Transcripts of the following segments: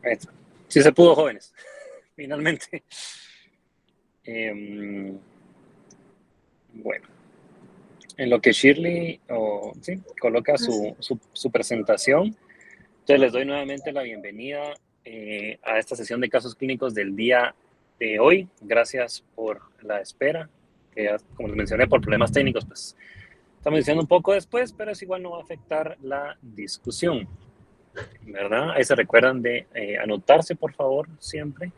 Ahí está. Sí se pudo, jóvenes, finalmente. Bueno, en lo que Shirley sí, coloca Ah, sí. su presentación, entonces les doy nuevamente la bienvenida a esta sesión de casos clínicos del día de hoy. Gracias por la espera, que ya, como les mencioné, por problemas técnicos, pues estamos diciendo un poco después, pero es igual no va a afectar la discusión, ¿verdad? Ahí se recuerdan de anotarse, por favor, siempre,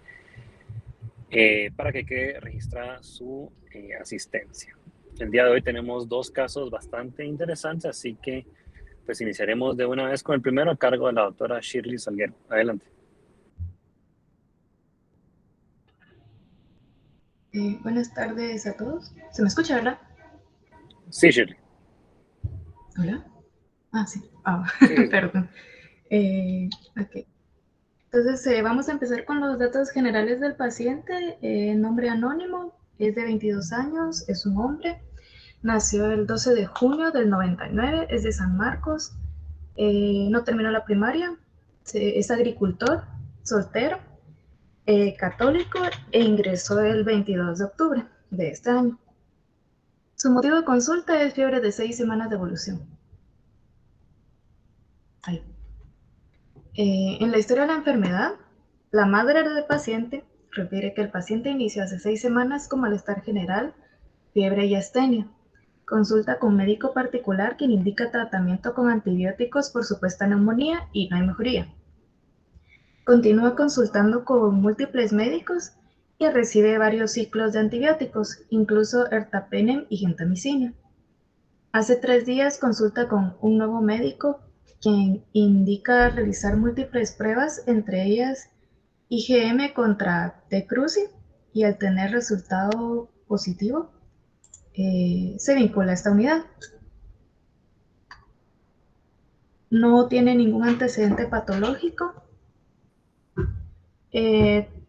para que quede registrada su asistencia. El día de hoy tenemos dos casos bastante interesantes, así que pues iniciaremos de una vez con el primero a cargo de la doctora Shirley Salguero. Adelante. Buenas tardes a todos. ¿Se me escucha, verdad? Sí, Shirley. Hola. Ah, sí. Ah, Sí, sí, sí. perdón. Ok. Entonces, vamos a empezar con los datos generales del paciente. Nombre anónimo, es de 22 años, es un hombre. Nació el 12 de junio del 99, es de San Marcos. No terminó la primaria. Es agricultor, soltero, católico e ingresó el 22 de octubre de este año. Su motivo de consulta es fiebre de 6 semanas de evolución. Ahí. En la historia de la enfermedad, la madre del paciente refiere que el paciente inició hace 6 semanas con malestar general, fiebre y astenia. Consulta con médico particular quien indica tratamiento con antibióticos por supuesta neumonía y no hay mejoría. Continúa consultando con múltiples médicos y recibe varios ciclos de antibióticos, incluso ertapenem y gentamicina. Hace 3 días consulta con un nuevo médico quien indica realizar múltiples pruebas, entre ellas IgM contra T-Cruci, y al tener resultado positivo, se vincula a esta unidad. No tiene ningún antecedente patológico,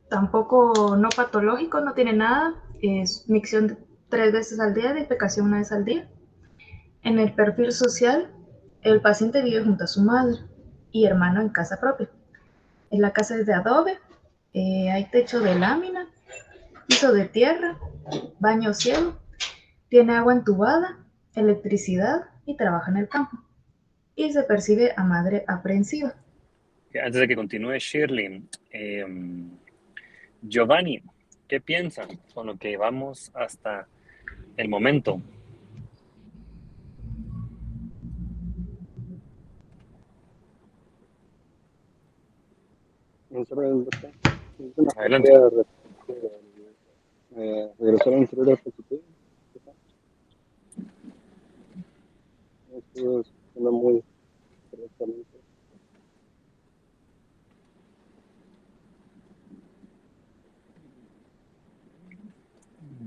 tampoco no patológico, no tiene nada, es micción 3 veces al día, defecación 1 vez al día. En el perfil social, el paciente vive junto a su madre y hermano en casa propia. En la casa es de adobe, hay techo de lámina, piso de tierra, baño cielo, tiene agua entubada, electricidad y trabaja en el campo. Y se percibe a madre aprensiva. Antes de que continúe Shirley, Giovanni, ¿qué piensan con lo que vamos hasta el momento? Es una Adelante. fobia regresar a un cerebro positivo. Eso suena muy correctamente.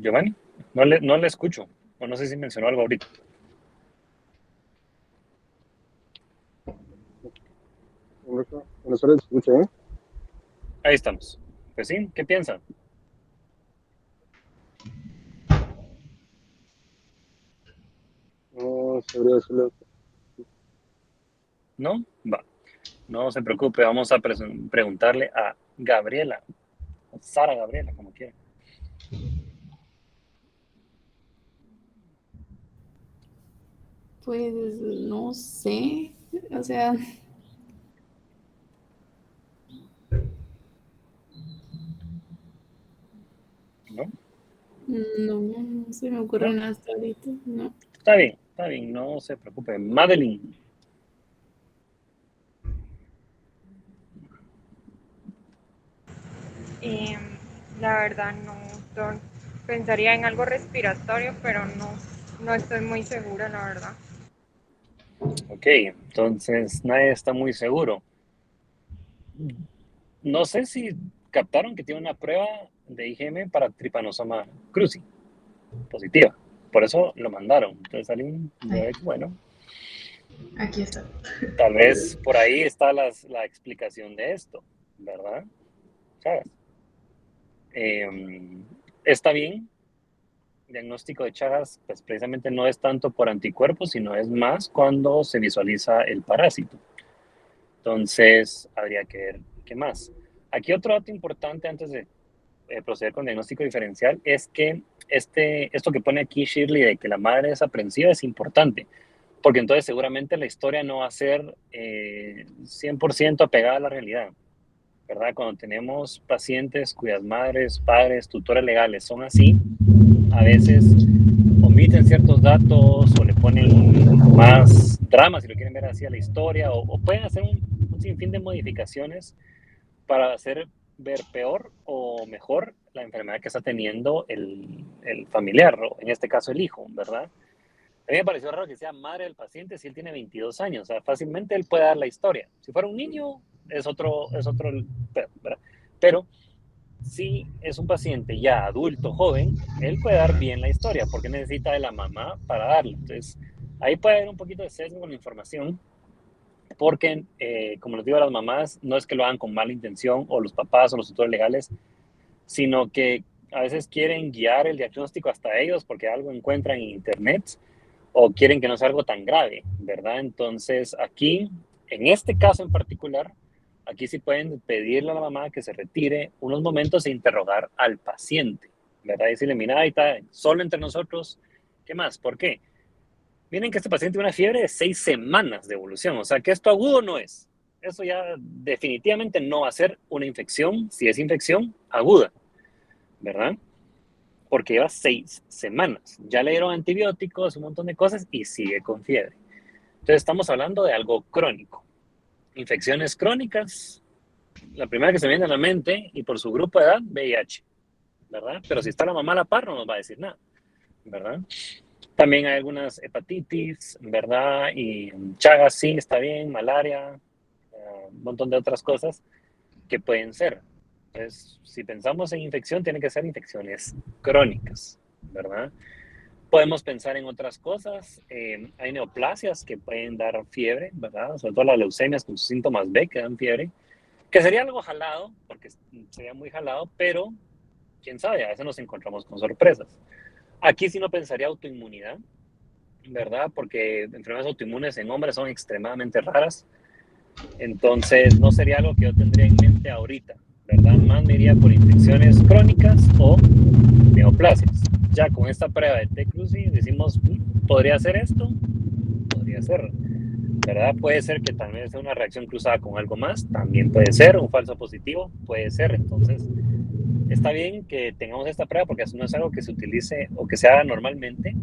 Giovanni, no le escucho, o no sé si mencionó algo ahorita. Buenas tardes, escucha, ¿eh? Ahí estamos. Pues sí, ¿qué piensan? No sabría decirlo. ¿No? Va. No se preocupe, vamos a preguntarle a Gabriela, o Sara Gabriela, como quiera. Pues no sé, o sea, ¿No? no se me ocurre ¿No? nada hasta ahorita, no. Está bien, no se preocupe. Madeline, Eh, la verdad pensaría en algo respiratorio, pero no estoy muy segura, la verdad. ok, entonces nadie está muy seguro. No sé si captaron que tiene una prueba de IgM para Trypanosoma cruzi, positiva. Por eso lo mandaron. Entonces alguien debe Ay, haber dicho, bueno, aquí está. tal vez por ahí está la explicación de esto, ¿verdad? ¿Sabes? Está bien. Diagnóstico de Chagas, pues precisamente no es tanto por anticuerpos, sino es más cuando se visualiza el parásito. Entonces, habría que ver ¿Qué más? Aquí otro dato importante antes de proceder con diagnóstico diferencial es que esto que pone aquí Shirley de que la madre es aprensiva es importante, porque entonces seguramente la historia no va a ser 100% apegada a la realidad, ¿verdad? Cuando tenemos pacientes cuyas madres, padres, tutores legales son así, a veces omiten ciertos datos o le ponen más drama, si lo quieren ver así, a la historia, o pueden hacer un sinfín de modificaciones para hacer ver peor o mejor la enfermedad que está teniendo el familiar, o en este caso el hijo, ¿verdad? A mí me pareció raro que sea madre del paciente si él tiene 22 años, o sea, fácilmente él puede dar la historia. Si fuera un niño, es otro ¿verdad? Pero si es un paciente ya adulto, joven, él puede dar bien la historia, porque necesita de la mamá para darla. Entonces, ahí puede haber un poquito de sesgo con la información, porque, como les digo a las mamás, no es que lo hagan con mala intención, o los papás o los tutores legales, sino que a veces quieren guiar el diagnóstico hasta ellos porque algo encuentran en internet o quieren que no sea algo tan grave, ¿verdad? Entonces, aquí, en este caso en particular, aquí sí pueden pedirle a la mamá que se retire unos momentos e interrogar al paciente, ¿verdad? Y decirle, mira, ahí está, solo entre nosotros, ¿qué más? ¿Por qué? Miren que este paciente tiene una fiebre de 6 semanas de evolución, o sea que esto agudo no es. Eso ya definitivamente no va a ser una infección, si es infección aguda, ¿verdad? Porque lleva 6 semanas. Ya le dieron antibióticos, un montón de cosas y sigue con fiebre. Entonces estamos hablando de algo crónico. Infecciones crónicas, la primera que se viene a la mente, y por su grupo de edad, VIH, ¿verdad? Pero si está la mamá a la par, no nos va a decir nada, ¿verdad? También hay algunas hepatitis, ¿verdad? Y Chagas sí, está bien, malaria, un montón de otras cosas que pueden ser. Entonces, si pensamos en infección, tienen que ser infecciones crónicas, ¿verdad? Podemos pensar en otras cosas. Hay neoplasias que pueden dar fiebre, ¿verdad? Sobre todo las leucemias con sus síntomas B que dan fiebre, que sería algo jalado, porque sería muy jalado, pero quién sabe, a veces nos encontramos con sorpresas. Aquí sí no pensaría autoinmunidad, ¿verdad? Porque enfermedades autoinmunes en hombres son extremadamente raras. Entonces, no sería algo que yo tendría en mente ahorita, ¿verdad? Más me iría por infecciones crónicas o neoplasias. Ya con esta prueba de T-Cruci decimos, ¿podría ser esto? Podría ser, ¿verdad? Puede ser que también sea una reacción cruzada con algo más, también puede ser, un falso positivo, puede ser. Entonces, está bien que tengamos esta prueba porque eso no es algo que se utilice o que se haga normalmente,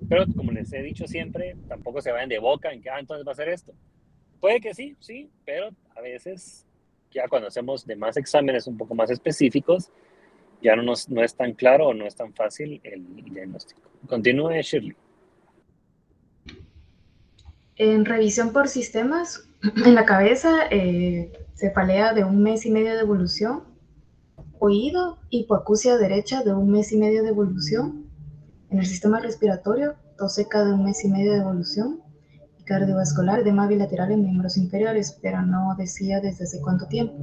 pero como les he dicho siempre, tampoco se vayan de boca en que, entonces va a ser esto. Puede que sí, sí, pero a veces ya cuando hacemos demás exámenes un poco más específicos, ya no es tan claro o no es tan fácil el diagnóstico. Continúe, Shirley. En revisión por sistemas, en la cabeza, cefalea de 1 mes y medio de evolución, oído, hipoacusia derecha de 1 mes y medio de evolución, en el sistema respiratorio, tos seca de 1 mes y medio de evolución, y cardiovascular, edema bilateral en miembros inferiores, pero no decía desde hace cuánto tiempo.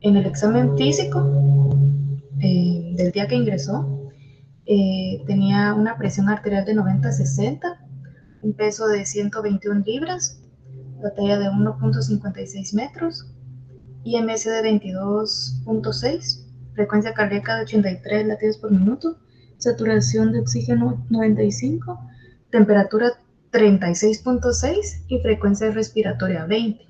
En el examen físico del día que ingresó, tenía una presión arterial de 90/60, un peso de 121 libras, la talla de 1.56 metros, IMS de 22.6, frecuencia cardíaca de 83 latidos por minuto, saturación de oxígeno 95, temperatura 36.6 y frecuencia respiratoria 20.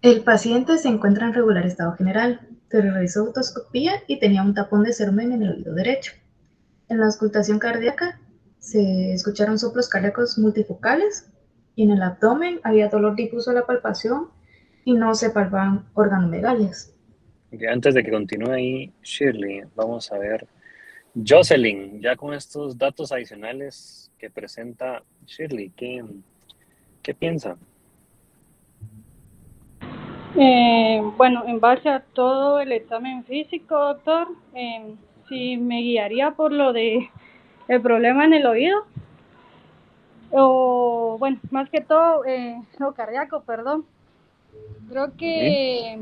El paciente se encuentra en regular estado general. Se le realizó otoscopía y tenía un tapón de cerumen en el oído derecho. En la auscultación cardíaca se escucharon soplos cardíacos multifocales y en el abdomen había dolor difuso a la palpación y no se palpaban organomegalias. Okay, antes de que continúe ahí, Shirley, vamos a ver. Jocelyn, ya con estos datos adicionales que presenta Shirley, ¿qué piensa? Bueno, en base a todo el examen físico, doctor, sí me guiaría por lo de el problema en el oído, o bueno, más que todo, lo cardíaco, perdón. Creo que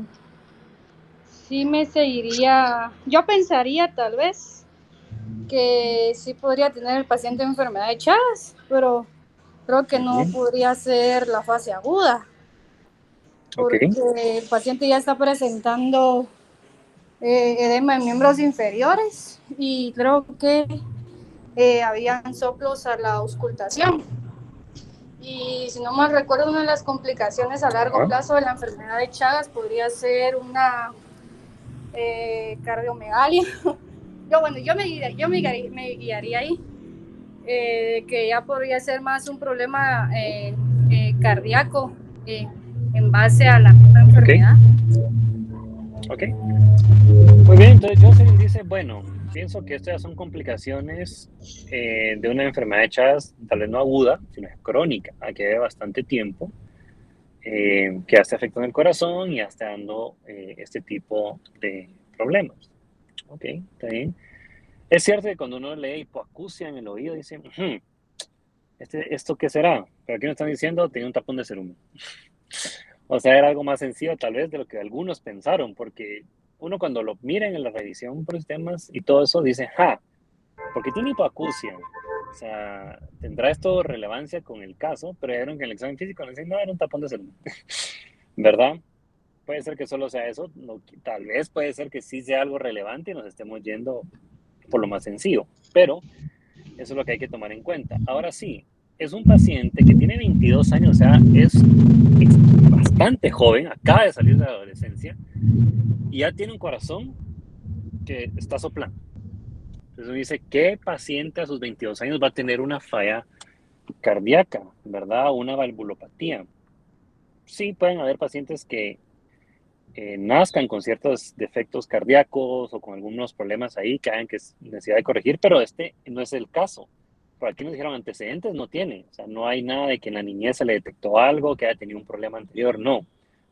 sí me seguiría, yo pensaría tal vez que sí podría tener el paciente enfermedad de Chagas, pero creo que no podría ser la fase aguda. Ok. porque el paciente ya está presentando edema en miembros inferiores y creo que habían soplos a la auscultación. Y si no mal recuerdo, una de las complicaciones a largo plazo de la enfermedad de Chagas podría ser una cardiomegalia. Me guiaría ahí, que ya podría ser más un problema cardíaco en base a la misma enfermedad. Ok. Muy bien, entonces Jocelyn dice, bueno, pienso que estas son complicaciones de una enfermedad de Chagas, tal vez no aguda, sino crónica, que lleva bastante tiempo, que ya está afectando el corazón y ya está dando este tipo de problemas. Ok, está bien. Es cierto que cuando uno lee hipoacusia en el oído, dice, ¿esto qué será? Pero aquí nos están diciendo, tenía un tapón de cerumen. O sea, era algo más sencillo tal vez de lo que algunos pensaron, porque uno cuando lo mira en la revisión por sistemas y todo eso dice, porque tiene hipoacusia. O sea, ¿tendrá esto relevancia con el caso? Pero ya vieron que en el examen físico le dicen, no, era un tapón de cerumen. ¿Verdad? Puede ser que solo sea eso, no, tal vez puede ser que sí sea algo relevante y nos estemos yendo por lo más sencillo, pero eso es lo que hay que tomar en cuenta. Ahora sí, es un paciente que tiene 22 años, o sea, es bastante joven, acaba de salir de la adolescencia y ya tiene un corazón que está soplando. Entonces uno dice, ¿qué paciente a sus 22 años va a tener una falla cardíaca, verdad? Una valvulopatía. Sí, pueden haber pacientes que nazcan con ciertos defectos cardíacos o con algunos problemas ahí que hagan que es necesidad de corregir, pero este no es el caso. Por aquí nos dijeron antecedentes, no tiene. O sea, no hay nada de que en la niñez se le detectó algo, que haya tenido un problema anterior, no,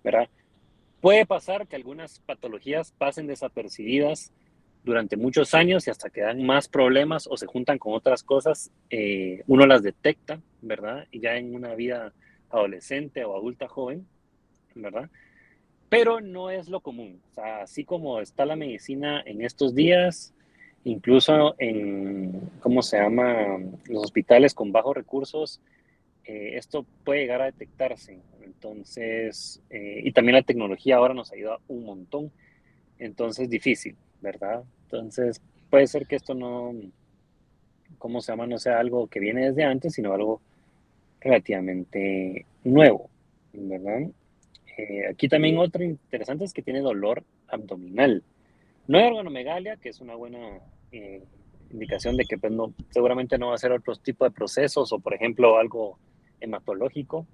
¿verdad? Puede pasar que algunas patologías pasen desapercibidas durante muchos años y hasta que dan más problemas o se juntan con otras cosas, uno las detecta, ¿verdad? Y ya en una vida adolescente o adulta joven, ¿verdad? Pero no es lo común. O sea, así como está la medicina en estos días, incluso en, ¿cómo se llama? Los hospitales con bajos recursos, esto puede llegar a detectarse. Entonces, y también la tecnología ahora nos ayuda un montón. Entonces, difícil, ¿verdad? Entonces, puede ser que esto no, ¿cómo se llama? No sea algo que viene desde antes, sino algo relativamente nuevo, ¿verdad? Aquí también otro interesante es que tiene dolor abdominal. No hay organomegalia, que es una buena indicación de que pues, no, seguramente no va a ser otro tipo de procesos o, por ejemplo, algo hematológico,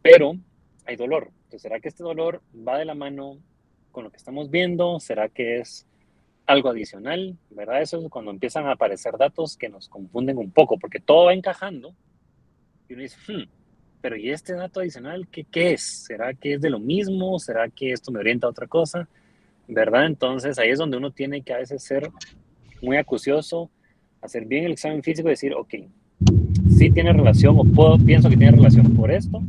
pero hay dolor. Entonces, ¿será que este dolor va de la mano con lo que estamos viendo? ¿Será que es algo adicional? ¿Verdad? Eso es cuando empiezan a aparecer datos que nos confunden un poco, porque todo va encajando y uno dice, pero ¿y este dato adicional qué es? ¿Será que es de lo mismo? ¿Será que esto me orienta a otra cosa? ¿Verdad? Entonces ahí es donde uno tiene que a veces ser muy acucioso, hacer bien el examen físico y decir, ok, sí tiene relación o pienso que tiene relación por esto,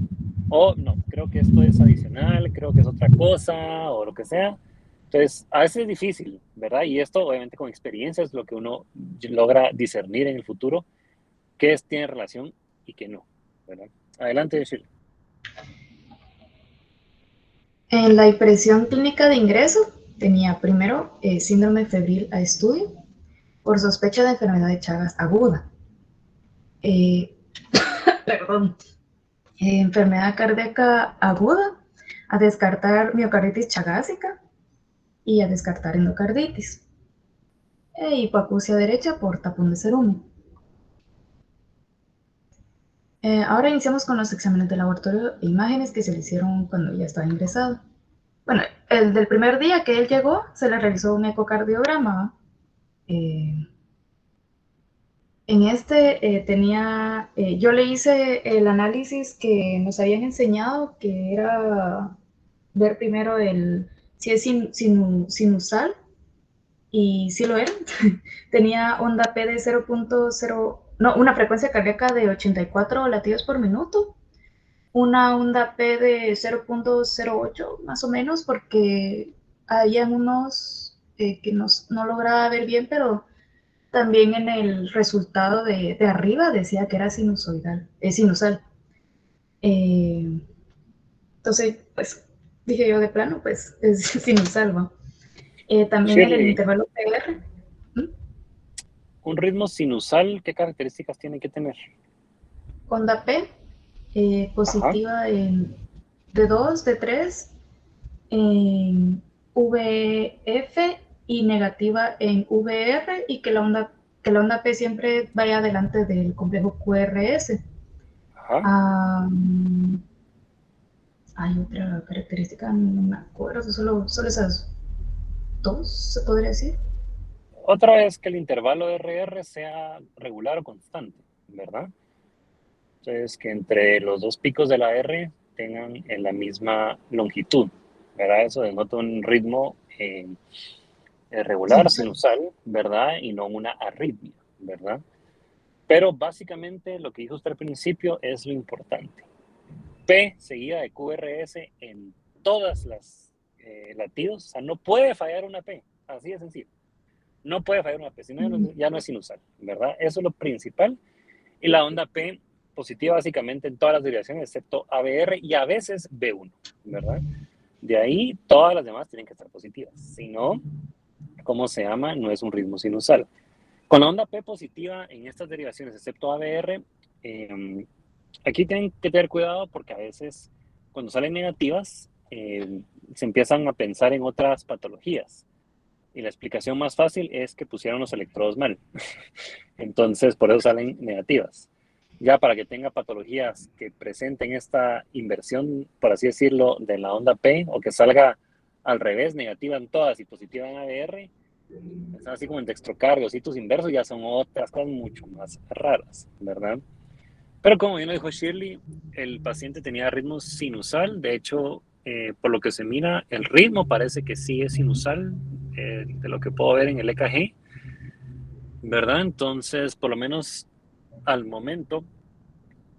o no, creo que esto es adicional, creo que es otra cosa o lo que sea. Entonces, a veces es difícil, ¿verdad? Y esto obviamente con experiencia es lo que uno logra discernir en el futuro, qué tiene relación y qué no, ¿verdad? Adelante, Shirley. En la impresión clínica de ingreso tenía primero síndrome febril a estudio por sospecha de enfermedad de Chagas aguda. Perdón. Enfermedad cardíaca aguda, a descartar miocarditis chagásica y a descartar endocarditis. Hipoacusia derecha por tapón de cerumen. Ahora iniciamos con los exámenes de laboratorio e imágenes que se le hicieron cuando ya estaba ingresado. Bueno, el del primer día que él llegó, se le realizó un ecocardiograma. En este yo le hice el análisis que nos habían enseñado, que era ver primero si es sinusal, y sí lo era. Tenía onda P de 0.0, no, una frecuencia cardíaca de 84 latidos por minuto, una onda P de 0.08 más o menos, porque había unos que no lograba ver bien, pero también en el resultado de arriba decía que era sinusal. Entonces, pues, dije yo de plano, pues, es sinusal, ¿va? También en el Shirley, intervalo PR, un ritmo sinusal, ¿qué características tiene que tener? onda P, Ajá, positiva en D2, D3, en VF y negativa en VR, y que la onda P siempre vaya delante del complejo QRS. ajá. Um, hay otra característica, no me acuerdo, solo esas dos, se podría decir. Otra vez que el intervalo de RR sea regular o constante, ¿verdad? Entonces, que entre los dos picos de la R tengan en la misma longitud, ¿verdad? Eso denota un ritmo regular, Sinusal. sinusal, ¿verdad? Y no una arritmia, ¿verdad? Pero básicamente lo que dijo usted al principio es lo importante. P seguida de QRS en todas las latidos, o sea, no puede fallar una P, así de sencillo. No puede fallar una P, si no, ya no es sinusal, ¿verdad? Eso es lo principal. Y la onda P positiva básicamente en todas las derivaciones, excepto ABR y a veces B1, ¿verdad? De ahí todas las demás tienen que estar positivas. Si no, ¿cómo se llama? No es un ritmo sinusal. Con la onda P positiva en estas derivaciones, excepto ABR, aquí tienen que tener cuidado porque a veces cuando salen negativas se empiezan a pensar en otras patologías. Y la explicación más fácil es que pusieron los electrodos mal. Entonces, por eso salen negativas. Ya para que tenga patologías que presenten esta inversión, por así decirlo, de la onda P, o que salga al revés, negativa en todas y positiva en ABR, están así como en dextrocardios, hitos inversos, ya son otras cosas mucho más raras, ¿verdad? Pero como bien lo dijo Shirley, el paciente tenía ritmo sinusal, de hecho, por lo que se mira, el ritmo parece que sí es sinusal, de lo que puedo ver en el EKG, ¿verdad? Entonces, por lo menos al momento,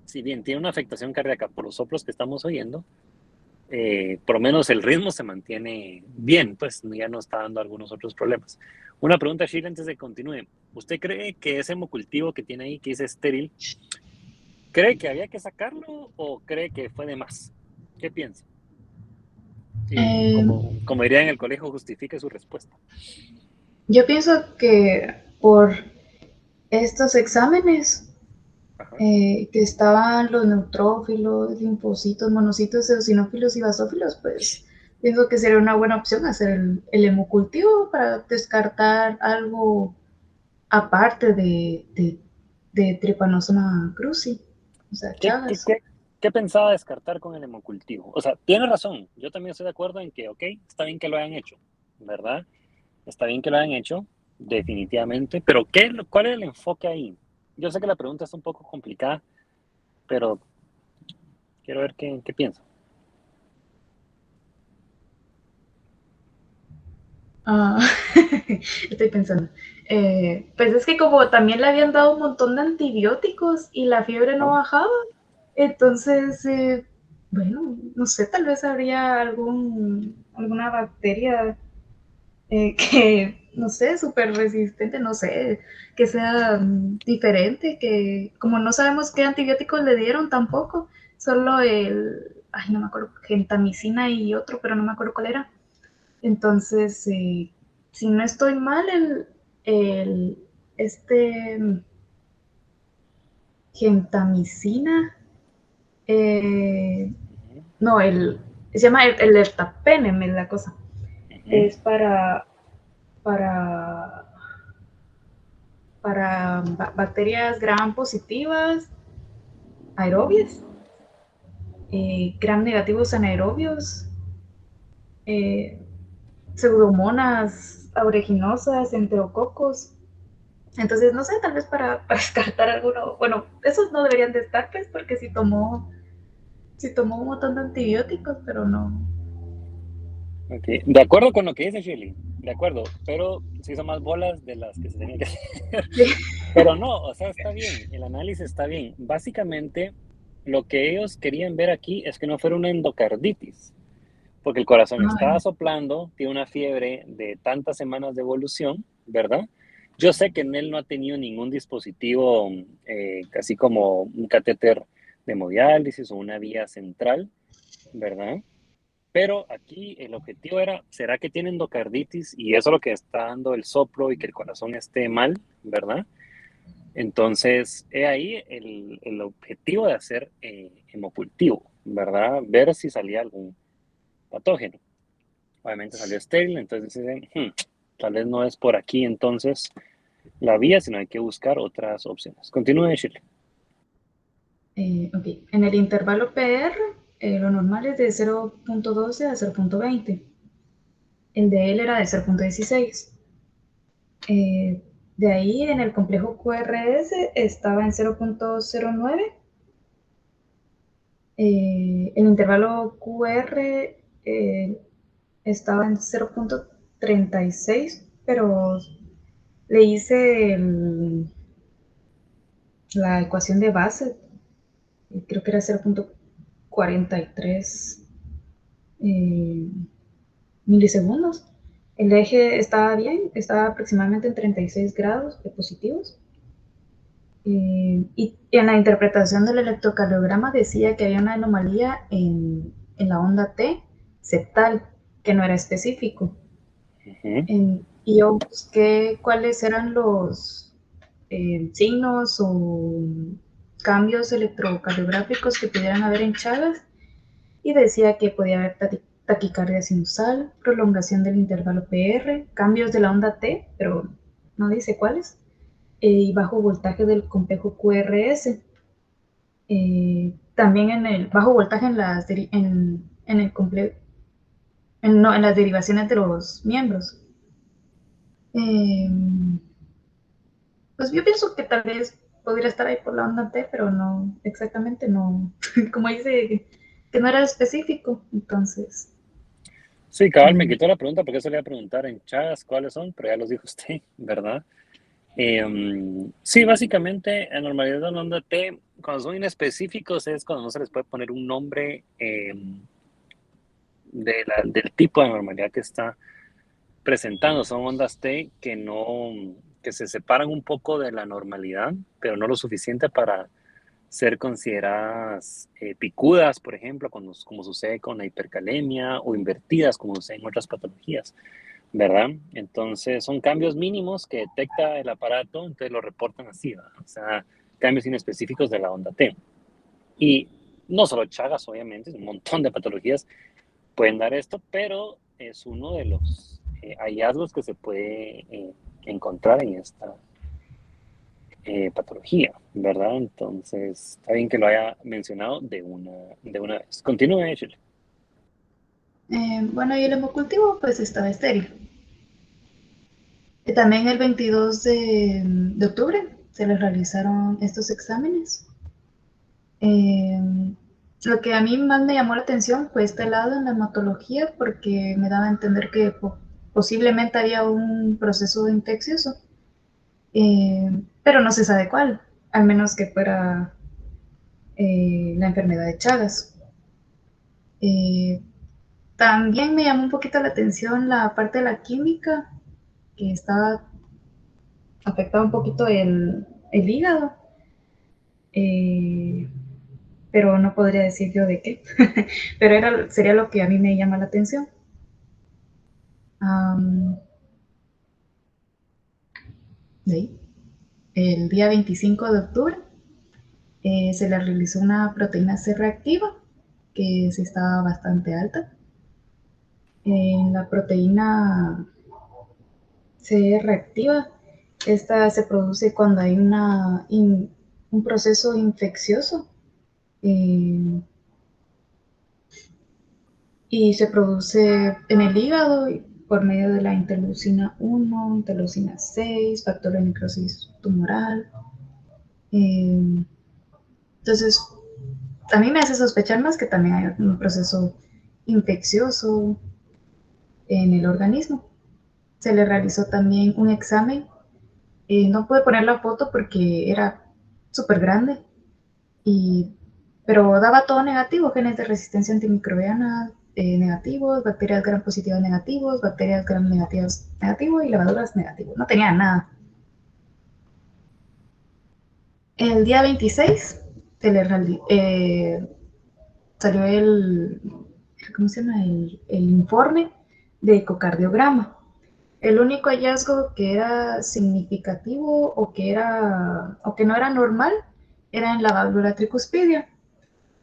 si bien tiene una afectación cardíaca por los soplos que estamos oyendo, por lo menos el ritmo se mantiene bien, pues ya no está dando algunos otros problemas. Una pregunta, Shirley, antes de que continúe. ¿Usted cree que ese hemocultivo que tiene ahí, que dice estéril, cree que había que sacarlo o cree que fue de más? ¿Qué piensa? Y Eh, como diría en el colegio, justifique su respuesta. yo pienso que por estos exámenes Ajá. que estaban los neutrófilos, linfocitos, monocitos, eosinófilos y basófilos, pues pienso que sería una buena opción hacer el hemocultivo para descartar algo aparte de Trypanosoma cruzi, o sea, ¿Qué, Chagas. qué pensaba descartar con el hemocultivo? O sea, tiene razón. Yo también estoy de acuerdo en que, ok, está bien que lo hayan hecho, ¿verdad? Está bien que lo hayan hecho, definitivamente. Pero ¿cuál es el enfoque ahí? Yo sé que la pregunta es un poco complicada, pero quiero ver qué piensa. Ah, estoy pensando. Pues es que como también le habían dado un montón de antibióticos y la fiebre no ¿No? bajaba, entonces, bueno, no sé, tal vez habría alguna bacteria que, no sé, súper resistente, no sé, que sea diferente, que como no sabemos qué antibióticos le dieron tampoco, solo ay, no me acuerdo, gentamicina y otro, pero no me acuerdo cuál era. Entonces, si no estoy mal, este gentamicina, eh, Ujú, no, se llama el ertapenem, es la cosa. ujú, Es para, para bacterias gram positivas, aerobias, gram negativos anaerobios, eh, pseudomonas aeuginosa, enterococos. Entonces, no sé, tal vez para descartar alguno, bueno, esos no deberían de estar, pues, porque si tomó un montón de antibióticos, pero no. ok. De acuerdo con lo que dice Shirley, de acuerdo, pero se hizo más bolas de las que se tenía que hacer. Sí. Pero no, o sea, está bien, el análisis está bien. Básicamente, lo que ellos querían ver aquí es que no fuera una endocarditis, porque el corazón estaba Ay, soplando, tiene una fiebre de tantas semanas de evolución, ¿verdad? Yo sé que en él no ha tenido ningún dispositivo, casi como un catéter de hemodiálisis o una vía central, ¿verdad? Pero aquí el objetivo era, ¿será que tiene endocarditis? Y eso es lo que está dando el soplo y que el corazón esté mal, ¿verdad? Entonces, he ahí el objetivo de hacer hemocultivo, ¿verdad? Ver si salía algún patógeno. Obviamente salió estéril, entonces dicen, tal vez no es por aquí entonces la vía, sino hay que buscar otras opciones. Continúe, Shirley. Ok, en el intervalo PR, lo normal es de 0.12 a 0.20. El de él era de 0.16. De ahí en el complejo QRS estaba en 0.09. El intervalo QR estaba en 0.36, pero le hice la ecuación de base, creo que era 0.43 milisegundos. El eje estaba bien, estaba aproximadamente en 36 grados de positivos. Y en la interpretación del electrocardiograma decía que había una anomalía en la onda T septal, que no era específico. Y yo busqué cuáles eran los signos o cambios electrocardiográficos que pudieran haber en Chagas, y decía que podía haber taquicardia sinusal, prolongación del intervalo PR, cambios de la onda T, pero no dice cuáles, y bajo voltaje del complejo QRS. También en el bajo voltaje en las, en las derivaciones de los miembros. Pues yo pienso que tal vez podría estar ahí por la onda T, pero no, exactamente no. Como dice que no era específico, entonces. Sí, cabal, me quitó la pregunta porque eso le iba a preguntar en Chagas cuáles son, pero ya los dijo usted, ¿verdad? Sí, básicamente, anormalidad de la onda T, cuando son inespecíficos es cuando no se les puede poner un nombre del tipo de anormalidad que está presentando. Son ondas T que se separan un poco de la normalidad, pero no lo suficiente para ser consideradas picudas, por ejemplo, como sucede con la hipercalemia, o invertidas, como sucede en otras patologías, ¿verdad? Entonces, son cambios mínimos que detecta el aparato, entonces lo reportan así, ¿verdad? O sea, cambios inespecíficos de la onda T. Y no solo Chagas, obviamente, un montón de patologías pueden dar esto, pero es uno de los hallazgos que se puede encontrar en esta patología, ¿verdad? Entonces, está bien que lo haya mencionado de una vez. Continúe, Shirley. Bueno, y el hemocultivo pues estaba estéril. También el 22 de octubre se les realizaron estos exámenes. Lo que a mí más me llamó la atención fue este lado en la hematología, porque me daba a entender que posiblemente había un proceso infeccioso, pero no se sabe cuál, al menos que fuera la enfermedad de Chagas. También me llamó un poquito la atención la parte de la química, que estaba afectado un poquito el hígado, pero no podría decir yo de qué, pero sería lo que a mí me llama la atención. De ahí, el día 25 de octubre se le realizó una proteína C reactiva, que sí estaba bastante alta. La proteína C reactiva, esta se produce cuando hay un proceso infeccioso, y se produce en el hígado por medio de la interleucina 1, interleucina 6, factor de necrosis tumoral. Entonces, a mí me hace sospechar más que también hay un proceso infeccioso en el organismo. Se le realizó también un examen. No pude poner la foto porque era súper grande, pero daba todo negativo: genes de resistencia antimicrobiana negativos, bacterias gram positivas negativos, bacterias gram negativas negativo y levaduras negativos. No tenía nada. El día 26 se le salió ¿cómo se llama? El informe de ecocardiograma. El único hallazgo que era significativo o que no era normal era en la válvula tricuspidia,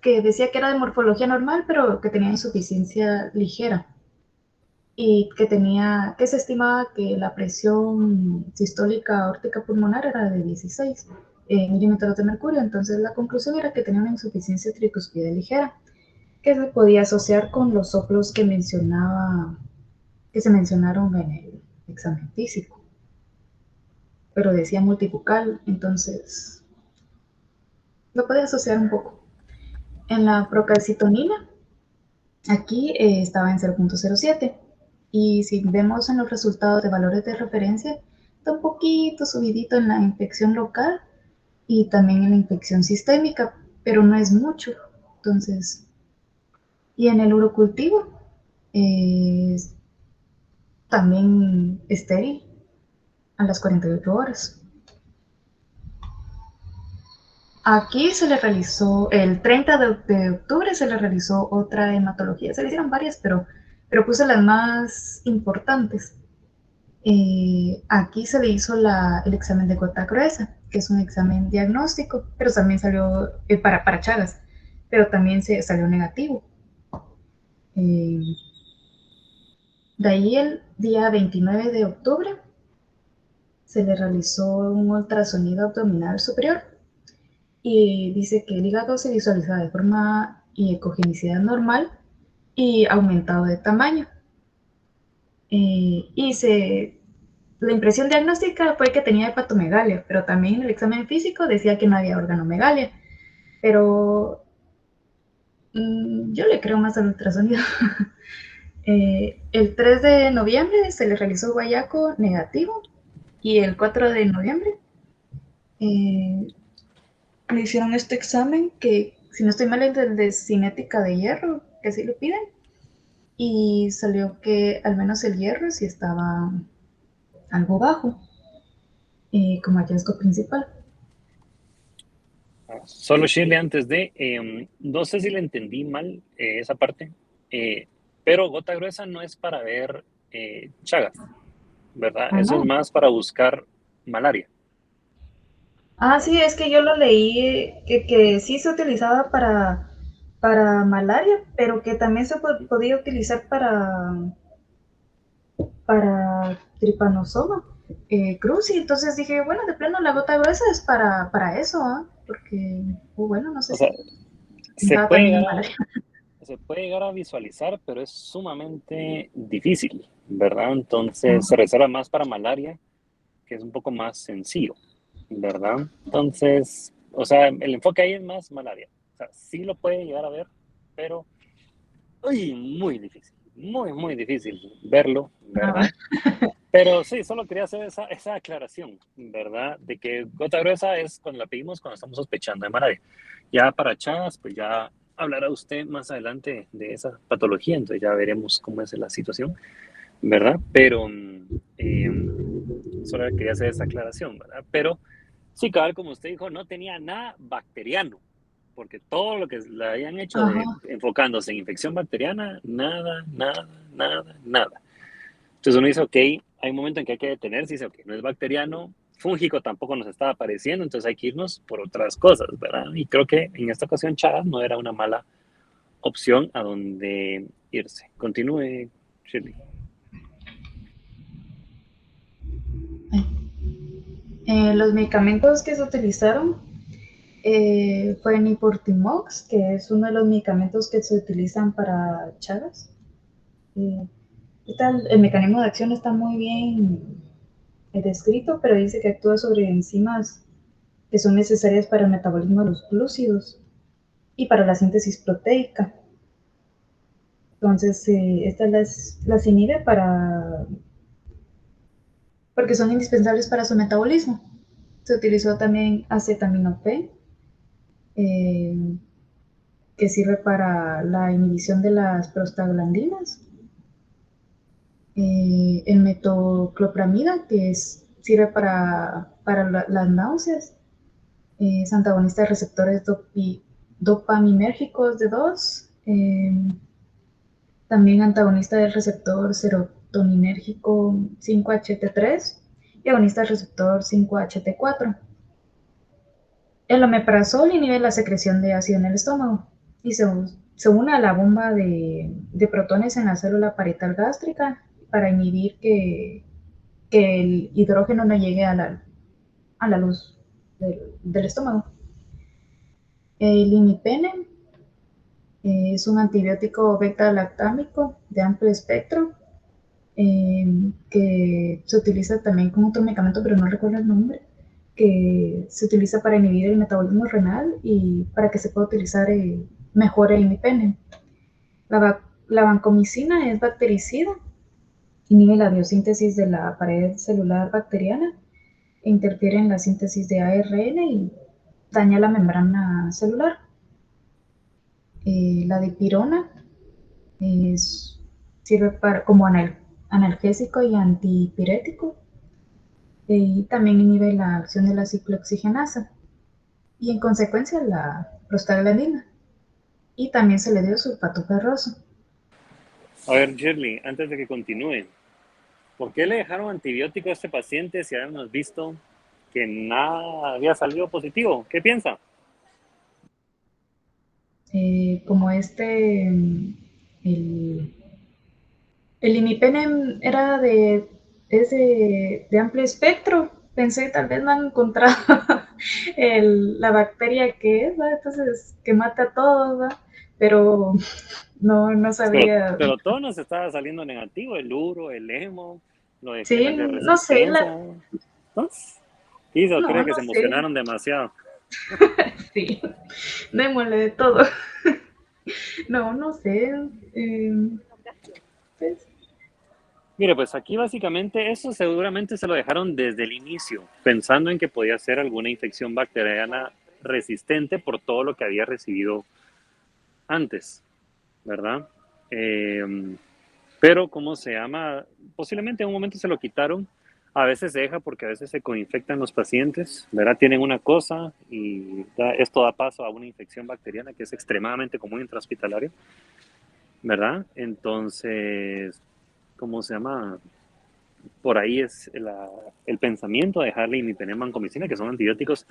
que decía que era de morfología normal, pero que tenía insuficiencia ligera y que se estimaba que la presión sistólica aórtica pulmonar era de 16 milímetros de mercurio. Entonces la conclusión era que tenía una insuficiencia tricuspide ligera, que se podía asociar con los soplos que se mencionaron en el examen físico, pero decía multifocal, entonces lo podía asociar un poco. En la procalcitonina, aquí estaba en 0.07, y si vemos en los resultados de valores de referencia, está un poquito subidito en la infección local y también en la infección sistémica, pero no es mucho. Entonces, y en el urocultivo, también estéril a las 48 horas. Aquí se le realizó, el 30 de octubre se le realizó otra hematología. Se le hicieron varias, pero puse las más importantes. Aquí se le hizo el examen de gota gruesa, que es un examen diagnóstico, pero también salió para Chagas, pero también salió negativo. De ahí el día 29 de octubre se le realizó un ultrasonido abdominal superior y dice que el hígado se visualizaba de forma y ecogenicidad normal y aumentado de tamaño. La impresión diagnóstica fue que tenía hepatomegalia, pero también el examen físico decía que no había organomegalia. Pero yo le creo más al ultrasonido. El 3 de noviembre se le realizó guayaco negativo y el 4 de noviembre le hicieron este examen que, si no estoy mal, es el de cinética de hierro, que así lo piden, y salió que al menos el hierro sí estaba algo bajo como hallazgo principal. Solo Shirley, antes no sé si le entendí mal esa parte, pero gota gruesa no es para ver Chagas, ¿verdad? Eso es No. más para buscar malaria. Sí, es que yo lo leí que sí se utilizaba para malaria, pero que también se podía utilizar para tripanosoma cruzi. Entonces dije, bueno, de plano la gota gruesa es para eso, porque, bueno, no sé O sea, si estaba también en malaria. se puede llegar a visualizar, pero es sumamente difícil, ¿verdad? Entonces se reserva más para malaria, que es un poco más sencillo, ¿verdad? Entonces, o sea, el enfoque ahí es más malaria. O sea, sí lo puede llegar a ver, pero muy difícil, muy difícil verlo, ¿verdad? Pero sí, solo quería hacer esa aclaración, ¿verdad? De que gota gruesa es cuando la pedimos cuando estamos sospechando de malaria. Ya para Chagas, pues ya hablará usted más adelante de esa patología, entonces ya veremos cómo es la situación, ¿verdad? Pero solo quería hacer esa aclaración, ¿verdad? Pero sí, cabal, como usted dijo, no tenía nada bacteriano, porque todo lo que le habían hecho enfocándose en infección bacteriana, nada. Entonces uno dice, ok, hay un momento en que hay que detenerse y dice, ok, no es bacteriano, fúngico tampoco nos estaba apareciendo, entonces hay que irnos por otras cosas, ¿verdad? Y creo que en esta ocasión Chagas no era una mala opción a donde irse. Continúe, Shirley. Los medicamentos que se utilizaron fue Niportimox, que es uno de los medicamentos que se utilizan para Chagas. El mecanismo de acción está muy bien descrito, pero dice que actúa sobre enzimas que son necesarias para el metabolismo de los glúcidos y para la síntesis proteica. Entonces, estas las inhibe porque son indispensables para su metabolismo. Se utilizó también acetaminofén, que sirve para la inhibición de las prostaglandinas. El metoclopramida, que sirve para las náuseas. Es antagonista de receptores dopaminérgicos de 2, también antagonista del receptor serotoninérgico 5-HT3 y agonista del receptor 5-HT4. El omeprazol inhibe la secreción de ácido en el estómago y se une a la bomba de protones en la célula parietal gástrica para inhibir que el hidrógeno no llegue a la luz del estómago. El imipenem es un antibiótico beta-lactámico de amplio espectro que se utiliza también como otro medicamento, pero no recuerdo el nombre, que se utiliza para inhibir el metabolismo renal y para que se pueda utilizar mejor el imipenem. La vancomicina es bactericida, inhibe la biosíntesis de la pared celular bacteriana, interfiere en la síntesis de ARN y daña la membrana celular. La dipirona sirve como analgésico y antipirético y también inhibe la acción de la ciclooxigenasa y en consecuencia la prostaglandina, y también se le dio sulfato ferroso. A ver, Shirley, antes de que continúe, ¿por qué le dejaron antibiótico a este paciente si habíamos visto que nada había salido positivo? ¿Qué piensa? Como el imipenem era de amplio espectro, pensé tal vez no han encontrado la bacteria que es, ¿verdad? Entonces que mata a todos, ¿verdad? Pero no sabía. Pero todo nos estaba saliendo negativo, el uro, el hemo, lo de Sí, genes de no sé, resistencia. ¿No? Quizá no, cree que no se sé. emocionaron demasiado. Sí, démosle de todo. No sé. Pues, Mire, pues aquí básicamente eso seguramente se lo dejaron desde el inicio, pensando en que podía ser alguna infección bacteriana resistente por todo lo que había recibido antes, ¿verdad? Pero, ¿cómo se llama? Posiblemente en un momento se lo quitaron. A veces se deja porque a veces se coinfectan los pacientes, ¿verdad? Tienen una cosa y esto da paso a una infección bacteriana que es extremadamente común intrahospitalario, ¿verdad? Entonces, ¿cómo se llama? Por ahí es el pensamiento de dejarle imipenem, vancomicina, que son antibióticos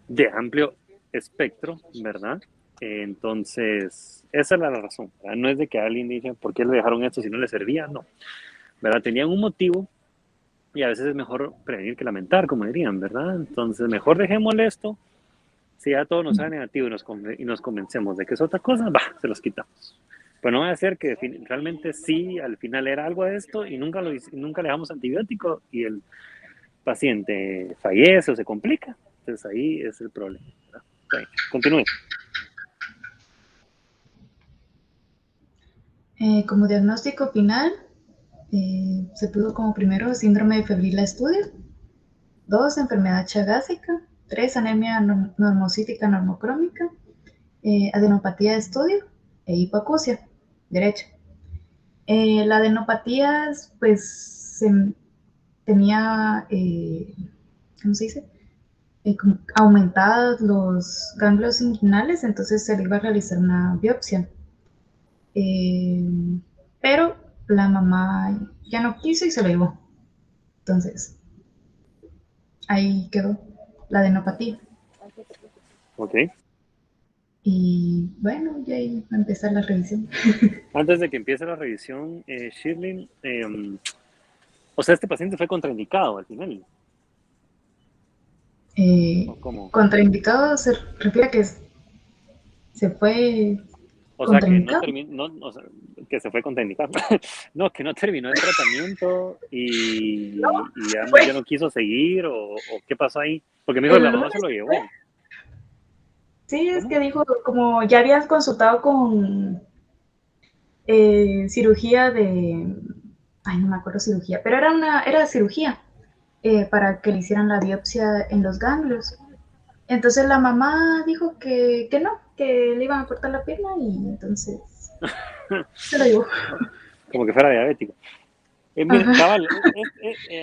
de amplio espectro, ¿verdad? Entonces, esa es la razón, ¿verdad? No es de que alguien dice, ¿por qué le dejaron esto si no le servía? No, ¿verdad? Tenían un motivo y a veces es mejor prevenir que lamentar, como dirían, ¿verdad? Entonces, mejor dejémosle esto. Si ya todo nos sale negativo y nos convencemos de que es otra cosa, se los quitamos. Pues no va a ser que realmente sí, al final era algo de esto y nunca le damos antibiótico y el paciente fallece o se complica. Entonces ahí es el problema, ¿verdad? Okay. Continúe. Como diagnóstico final, se tuvo como primero síndrome de febril a estudio, 2, enfermedad chagásica, 3, anemia normocítica normocrómica, adenopatía de estudio e hipoacusia derecha. La adenopatía, pues, tenía, ¿cómo se dice? Aumentados los ganglios inguinales, entonces se le iba a realizar una biopsia. Pero la mamá ya no quiso y se lo llevó. Entonces, ahí quedó la adenopatía. Ok. Y bueno, ya ahí va a empezar la revisión. Antes de que empiece la revisión, Shirley, o sea, este paciente fue contraindicado al final. ¿O cómo? Contraindicado se refiere a que se fue O sea, que no contraindicado. terminó, o sea, que se fue contraindicado. No, que no terminó el tratamiento y ya no quiso seguir o qué pasó ahí. Porque me dijo, la mamá se lo llevó. Sí, es ¿Cómo? que dijo, como ya habías consultado con cirugía ay, no me acuerdo cirugía, pero era cirugía para que le hicieran la biopsia en los ganglios. Entonces la mamá dijo que no, que le iban a cortar la pierna y entonces se lo llevó. Como que fuera diabético. Mire, cabal,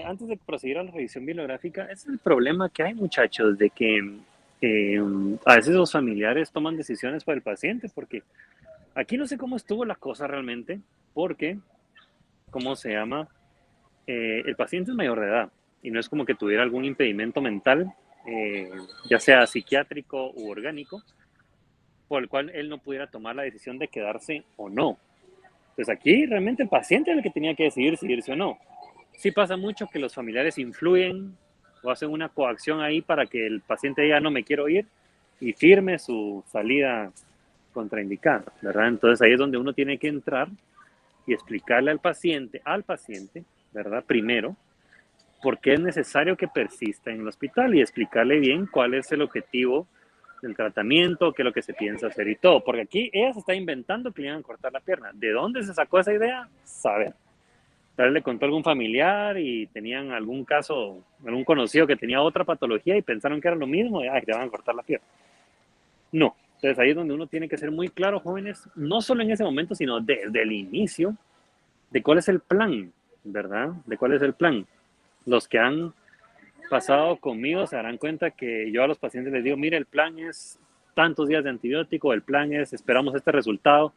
antes de proseguir a la revisión bibliográfica, ese es el problema que hay, muchachos, de que a veces los familiares toman decisiones por el paciente, porque aquí no sé cómo estuvo la cosa realmente, porque, ¿cómo se llama? El paciente es mayor de edad y no es como que tuviera algún impedimento mental, ya sea psiquiátrico u orgánico, por el cual él no pudiera tomar la decisión de quedarse o no. Entonces aquí realmente el paciente es el que tenía que decidir si irse o no. Sí pasa mucho que los familiares influyen o hacen una coacción ahí para que el paciente diga no me quiero ir y firme su salida contraindicada, ¿verdad? Entonces ahí es donde uno tiene que entrar y explicarle al paciente, ¿verdad? Primero, por qué es necesario que persista en el hospital y explicarle bien cuál es el objetivo del tratamiento, qué es lo que se piensa hacer y todo. Porque aquí ella se está inventando que le iban a cortar la pierna. ¿De dónde se sacó esa idea? Saber. Tal vez le contó a algún familiar y tenían algún caso, algún conocido que tenía otra patología y pensaron que era lo mismo y que te van a cortar la pierna. No. Entonces ahí es donde uno tiene que ser muy claro, jóvenes, no solo en ese momento, sino desde el inicio, de cuál es el plan, ¿verdad? De cuál es el plan. Los que han pasado conmigo se darán cuenta que yo a los pacientes les digo, mire, el plan es tantos días de antibiótico, el plan es esperamos este resultado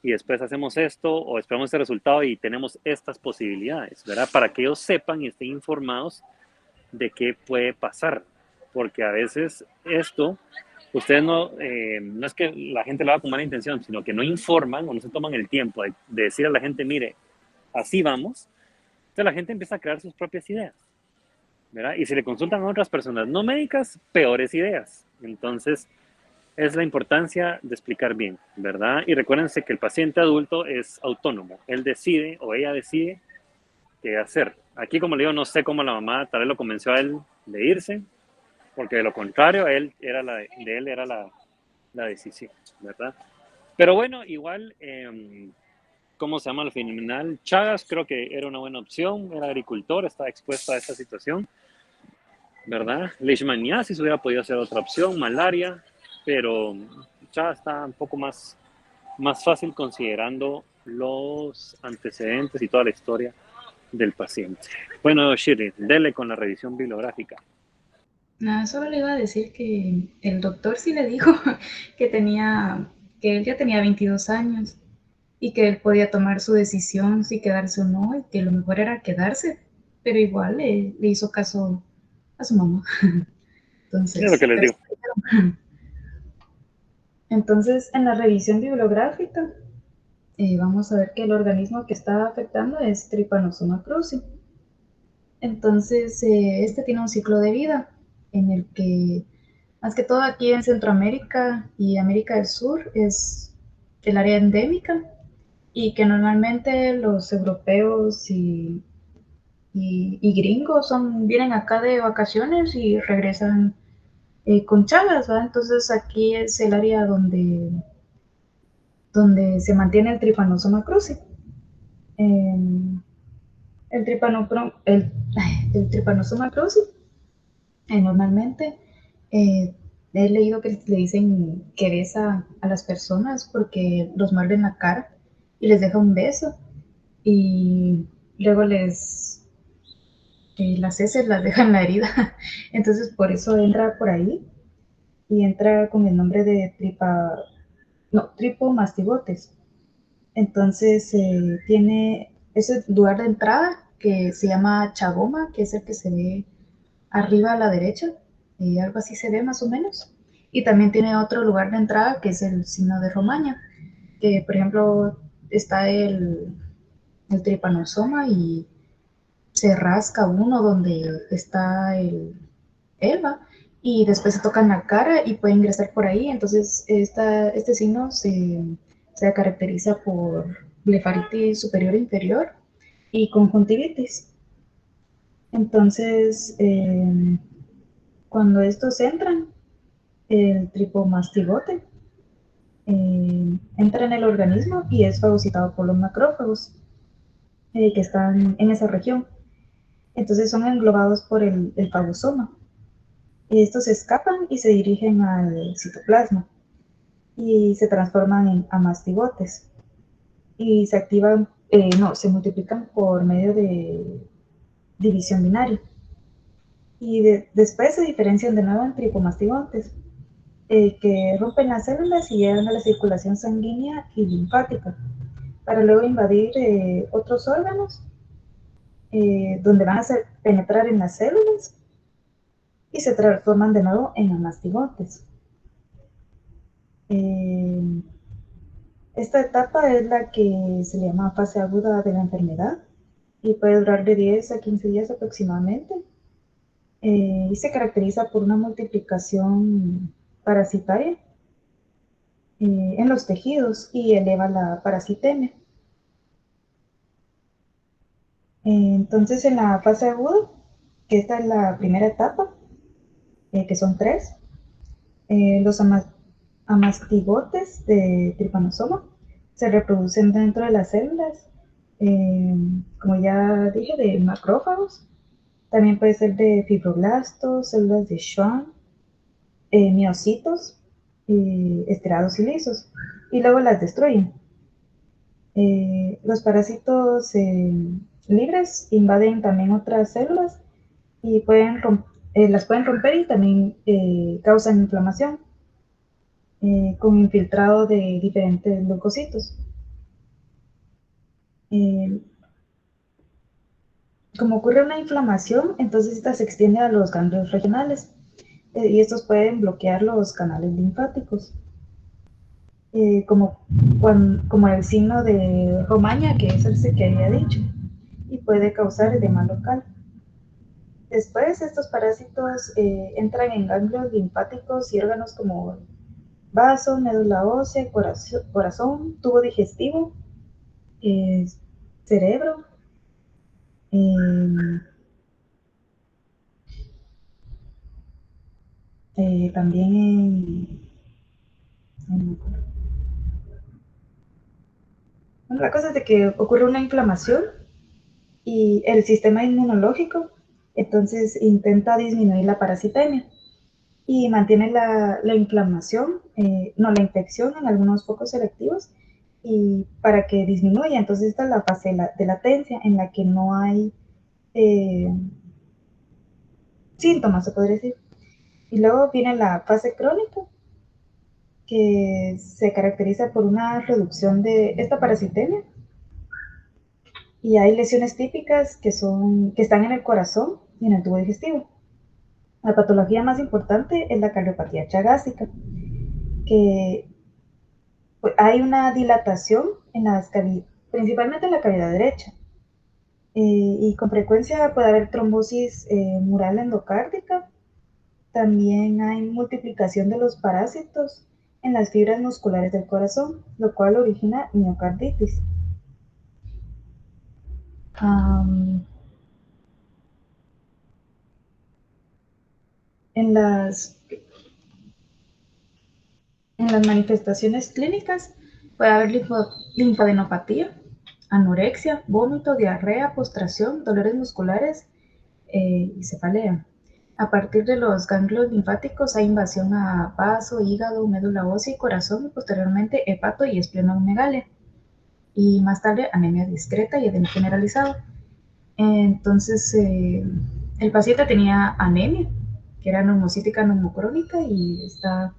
y después hacemos esto o esperamos este resultado y tenemos estas posibilidades, ¿verdad? Para que ellos sepan y estén informados de qué puede pasar, porque a veces esto, ustedes no es que la gente lo haga con mala intención, sino que no informan o no se toman el tiempo de decir a la gente, mire, así vamos, entonces la gente empieza a crear sus propias ideas, ¿verdad? Y si le consultan a otras personas no médicas, peores ideas. Entonces, es la importancia de explicar bien, ¿verdad? Y recuérdense que el paciente adulto es autónomo. Él decide o ella decide qué hacer. Aquí, como le digo, no sé cómo la mamá tal vez lo convenció a él de irse, porque de lo contrario, de él era la decisión, ¿verdad? Pero bueno, igual, ¿cómo se llama al final? Chagas creo que era una buena opción, era agricultor, estaba expuesto a esta situación, ¿verdad? Leishmaniasis hubiera podido ser otra opción, malaria, pero Chagas está un poco más fácil considerando los antecedentes y toda la historia del paciente. Bueno, Shirley, dele con la revisión bibliográfica. Nada, solo le iba a decir que el doctor sí le dijo que él ya tenía 22 años y que él podía tomar su decisión si quedarse o no, y que lo mejor era quedarse, pero igual le hizo caso a su mamá. Es lo que les digo. Entonces, en la revisión bibliográfica, vamos a ver que el organismo que está afectando es Trypanosoma cruzi. Entonces, este tiene un ciclo de vida en el que, más que todo aquí en Centroamérica y América del Sur, es el área endémica y que normalmente los europeos y gringos vienen acá de vacaciones y regresan con Chagas, ¿va? Entonces aquí es el área donde se mantiene el Trypanosoma cruzi. El Trypanosoma cruzi normalmente he leído que le dicen que besa a las personas porque los muerde en la cara y les deja un beso y luego las heces las dejan en la herida. Entonces por eso entra por ahí y entra con el nombre de tripomastigotes. Entonces tiene ese lugar de entrada que se llama chagoma, que es el que se ve arriba a la derecha, algo así se ve más o menos. Y también tiene otro lugar de entrada que es el signo de Romaña, que por ejemplo está el tripanosoma y se rasca uno donde está el ELVA y después se toca en la cara y puede ingresar por ahí. Entonces este signo se caracteriza por blefaritis superior e inferior y conjuntivitis. Entonces, cuando estos entran, el tripomastigote entra en el organismo y es fagocitado por los macrófagos que están en esa región. Entonces son englobados por el fagosoma. Estos escapan y se dirigen al citoplasma y se transforman en amastigotes y se activan, se multiplican por medio de división binaria. Y después se diferencian de nuevo en tricomastígones, que rompen las células y llegan a la circulación sanguínea y linfática, para luego invadir otros órganos, donde van a penetrar en las células y se transforman de nuevo en amastigotes. Esta etapa es la que se le llama fase aguda de la enfermedad y puede durar de 10 a 15 días aproximadamente, y se caracteriza por una multiplicación parasitaria en los tejidos y eleva la parasitemia. Entonces, en la fase aguda, que esta es la primera etapa, que son 3, los amastigotes de Trypanosoma se reproducen dentro de las células, como ya dije, de macrófagos. También puede ser de fibroblastos, células de Schwann, miocitos, estirados y lisos, y luego las destruyen. Los parásitos libres invaden también otras células y las pueden romper y también causan inflamación con infiltrado de diferentes leucocitos. Como ocurre una inflamación, entonces esta se extiende a los ganglios regionales y estos pueden bloquear los canales linfáticos, como el signo de Romaña, que es el que había dicho, y puede causar edema local. Después, estos parásitos entran en ganglios linfáticos y órganos como vaso, médula ósea, corazón, tubo digestivo, cerebro, también bueno, la cosa es de que ocurre una inflamación y el sistema inmunológico entonces intenta disminuir la parasitemia y mantiene la inflamación, la infección en algunos focos selectivos, y para que disminuya. Entonces esta es la fase de latencia en la que no hay síntomas, se podría decir. Y luego viene la fase crónica, que se caracteriza por una reducción de esta parasitemia, y hay lesiones típicas que están en el corazón y en el tubo digestivo. La patología más importante es la cardiopatía chagásica, que hay una dilatación principalmente en la cavidad derecha, y con frecuencia puede haber trombosis mural endocárdica. También hay multiplicación de los parásitos en las fibras musculares del corazón, lo cual origina miocarditis. En las manifestaciones clínicas puede haber linfadenopatía, anorexia, vómito, diarrea, postración, dolores musculares y cefalea. A partir de los ganglios linfáticos hay invasión a vaso, hígado, médula ósea y corazón, y posteriormente hepato y esplenomegalia. Y más tarde anemia discreta y edema generalizado. Entonces, el paciente tenía anemia, que era neumocítica neumocrónica, y esta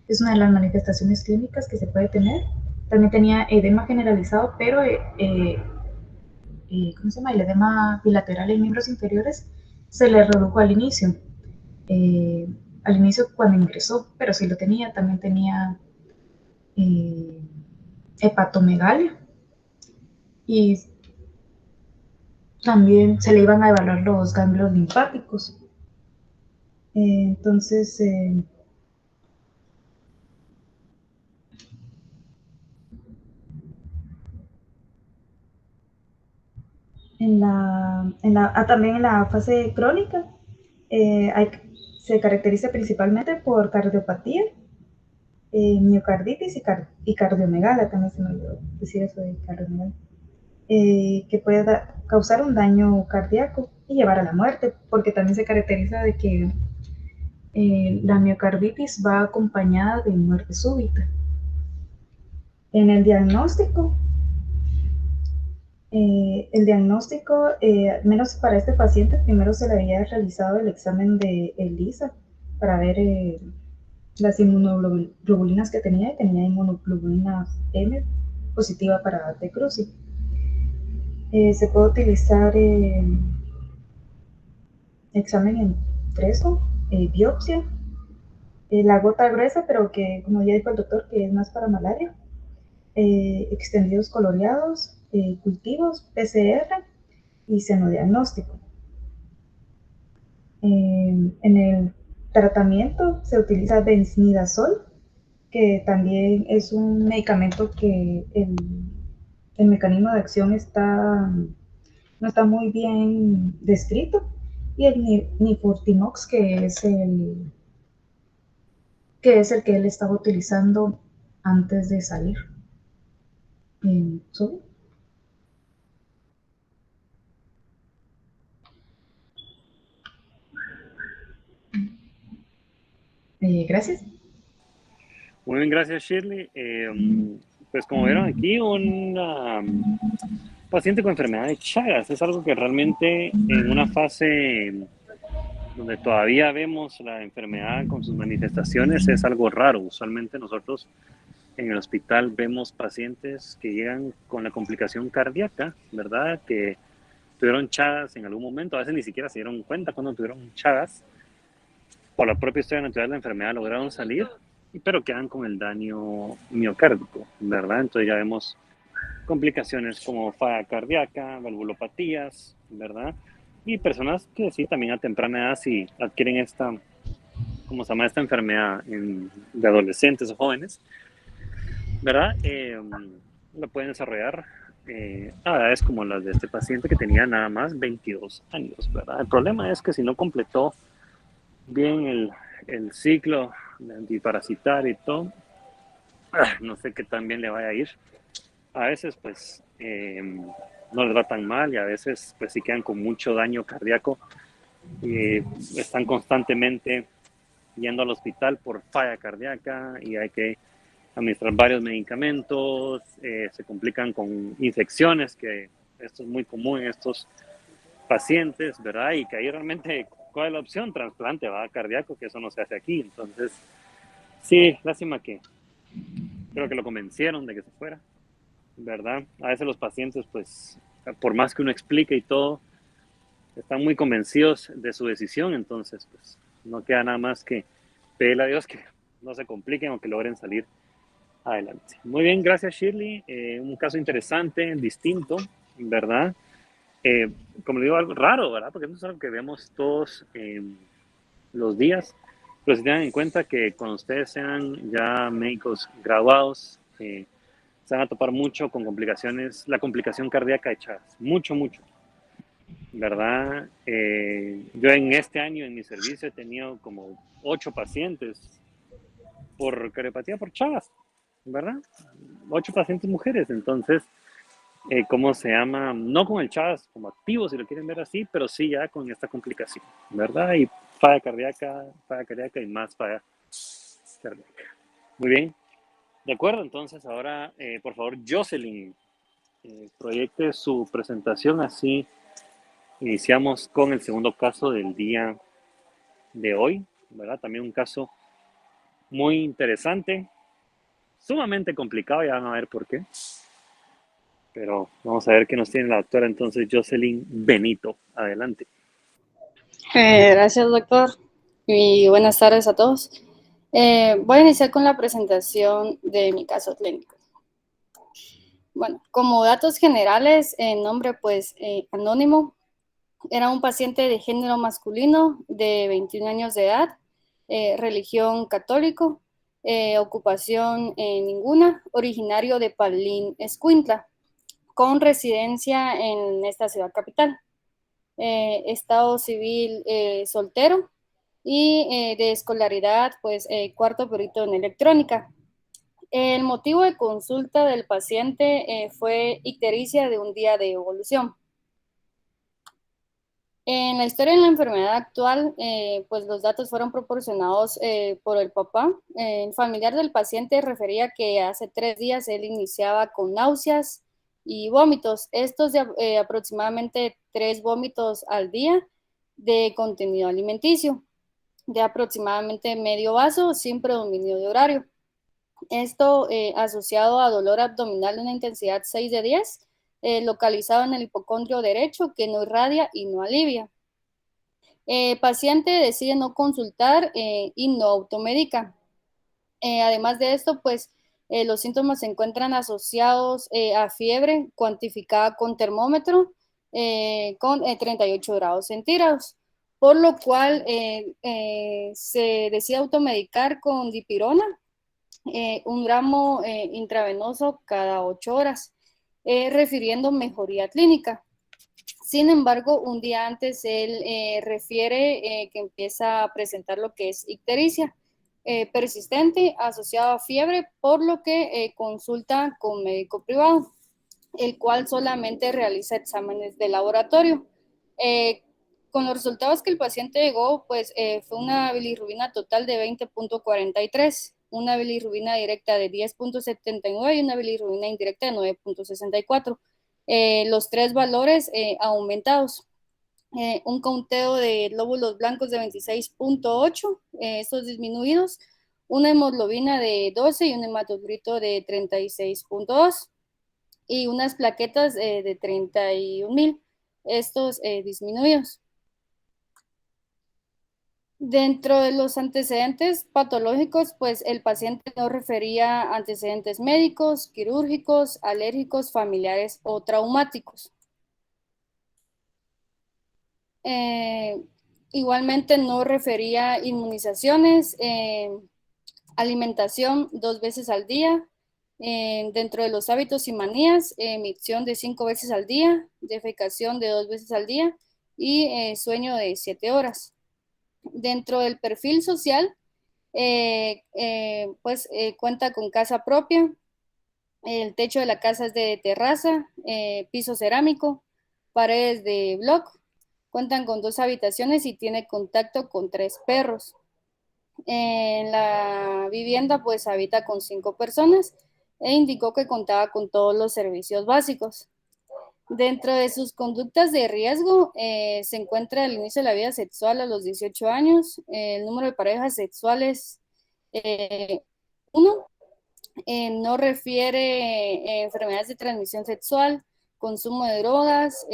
es una de las manifestaciones clínicas que se puede tener. También tenía edema generalizado, pero el edema bilateral en miembros inferiores se le redujo al inicio. Al inicio cuando ingresó, pero sí lo tenía. También tenía hepatomegalia, y también se le iban a evaluar los ganglios linfáticos. Entonces, también en la fase crónica se caracteriza principalmente por cardiopatía, miocarditis y cardiomegalia. También se me olvidó decir eso de cardiomegalia, que puede causar un daño cardíaco y llevar a la muerte, porque también se caracteriza de que la miocarditis va acompañada de muerte súbita. En el diagnóstico, El diagnóstico, al menos para este paciente, primero se le había realizado el examen de ELISA para ver las inmunoglobulinas que tenía, y tenía inmunoglobulina M positiva para T-cruci. Se puede utilizar examen en fresco, biopsia, la gota gruesa, pero que, como ya dijo el doctor, que es más para malaria, extendidos coloreados, cultivos, PCR y senodiagnóstico. En el tratamiento se utiliza benznidazol, que también es un medicamento que el mecanismo de acción no está muy bien descrito, y el nifurtimox, que es el que él estaba utilizando antes de salir. ¿Solo? Gracias. Muy bien, gracias Shirley. Pues como vieron aquí, una paciente con enfermedad de Chagas es algo que realmente en una fase donde todavía vemos la enfermedad con sus manifestaciones es algo raro. Usualmente nosotros en el hospital vemos pacientes que llegan con la complicación cardíaca, ¿verdad? Que tuvieron Chagas en algún momento, a veces ni siquiera se dieron cuenta cuando tuvieron Chagas. Por la propia historia natural de la enfermedad lograron salir, pero quedan con el daño miocárdico, ¿verdad? Entonces ya vemos complicaciones como falla cardíaca, valvulopatías, ¿verdad? Y personas que sí, también a temprana edad sí adquieren esta, ¿cómo se llama? Esta enfermedad de adolescentes o jóvenes, ¿verdad? Lo pueden desarrollar a edades como las de este paciente, que tenía nada más 22 años, ¿verdad? El problema es que si no completó bien el ciclo de antiparasitar y todo, no sé qué tan bien le vaya a ir. A veces pues no les va tan mal, y a veces pues sí quedan con mucho daño cardíaco y están constantemente yendo al hospital por falla cardíaca, y hay que administrar varios medicamentos, se complican con infecciones, que esto es muy común en estos pacientes, ¿verdad? Y que ahí realmente, ¿cuál es la opción? Trasplante, ¿va? Cardíaco, que eso no se hace aquí. Entonces, sí, lástima que creo que lo convencieron de que se fuera, ¿verdad? A veces los pacientes, pues, por más que uno explique y todo, están muy convencidos de su decisión, entonces, pues, no queda nada más que pedirle a Dios que no se compliquen o que logren salir adelante. Muy bien, gracias Shirley. Un caso interesante, distinto, ¿verdad? Como digo, algo raro, ¿verdad? Porque no es algo que vemos todos los días, pero si tengan en cuenta que cuando ustedes sean ya médicos graduados, se van a topar mucho con complicaciones, la complicación cardíaca de Chagas, mucho, ¿verdad? Yo en este año en mi servicio he tenido como 8 pacientes por cardiopatía por Chagas, ¿verdad? 8 pacientes mujeres, entonces, ¿cómo se llama? No con el Chagas como activo, si lo quieren ver así, pero sí ya con esta complicación, ¿verdad? Y falla cardíaca y más falla cardíaca. Muy bien. De acuerdo, entonces ahora, por favor, Jocelyn, proyecte su presentación, así iniciamos con el segundo caso del día de hoy, ¿verdad? También un caso muy interesante, sumamente complicado, ya van a ver por qué. Pero vamos a ver qué nos tiene la doctora entonces, Jocelyn Benito. Adelante. Gracias, doctor. Y buenas tardes a todos. Voy a iniciar con la presentación de mi caso clínico. Bueno, como datos generales, el nombre pues anónimo, era un paciente de género masculino de 21 años de edad, religión católico, ocupación ninguna, originario de Palín, Escuintla, con residencia en esta ciudad capital. Estado civil soltero, y de escolaridad pues cuarto perito en electrónica. El motivo de consulta del paciente fue ictericia de un día de evolución. En la historia de la enfermedad actual, pues los datos fueron proporcionados por el papá. El familiar del paciente refería que hace 3 días él iniciaba con náuseas, y vómitos. Estos de aproximadamente 3 vómitos al día de contenido alimenticio, de aproximadamente medio vaso sin predominio de horario. Esto asociado a dolor abdominal de una intensidad 6 de 10, localizado en el hipocondrio derecho, que no irradia y no alivia. Paciente decide no consultar y no automedica. Además de esto, pues los síntomas se encuentran asociados a fiebre cuantificada con termómetro con 38 grados centígrados, por lo cual se decide automedicar con dipirona, 1 gramo intravenoso cada 8 horas, refiriendo mejoría clínica. Sin embargo, un día antes él refiere que empieza a presentar lo que es ictericia persistente asociado a fiebre, por lo que consulta con médico privado, el cual solamente realiza exámenes de laboratorio. Con los resultados que el paciente llegó, pues fue una bilirrubina total de 20.43, una bilirrubina directa de 10.79 y una bilirrubina indirecta de 9.64. Los 3 valores aumentados. Un conteo de glóbulos blancos de 26.8, estos disminuidos, una hemoglobina de 12 y un hematocrito de 36.2 y unas plaquetas de 31.000, estos disminuidos. Dentro de los antecedentes patológicos, pues el paciente no refería antecedentes médicos, quirúrgicos, alérgicos, familiares o traumáticos. Igualmente no refería inmunizaciones, alimentación 2 veces al día, dentro de los hábitos y manías, emisión de 5 veces al día, defecación de 2 veces al día y sueño de 7 horas. Dentro del perfil social, pues cuenta con casa propia, el techo de la casa es de terraza, piso cerámico, paredes de bloc, cuentan con 2 habitaciones y tiene contacto con 3 perros. En la vivienda pues habita con 5 personas e indicó que contaba con todos los servicios básicos. Dentro de sus conductas de riesgo se encuentra el inicio de la vida sexual a los 18 años, el número de parejas sexuales 1, no refiere enfermedades de transmisión sexual, consumo de drogas,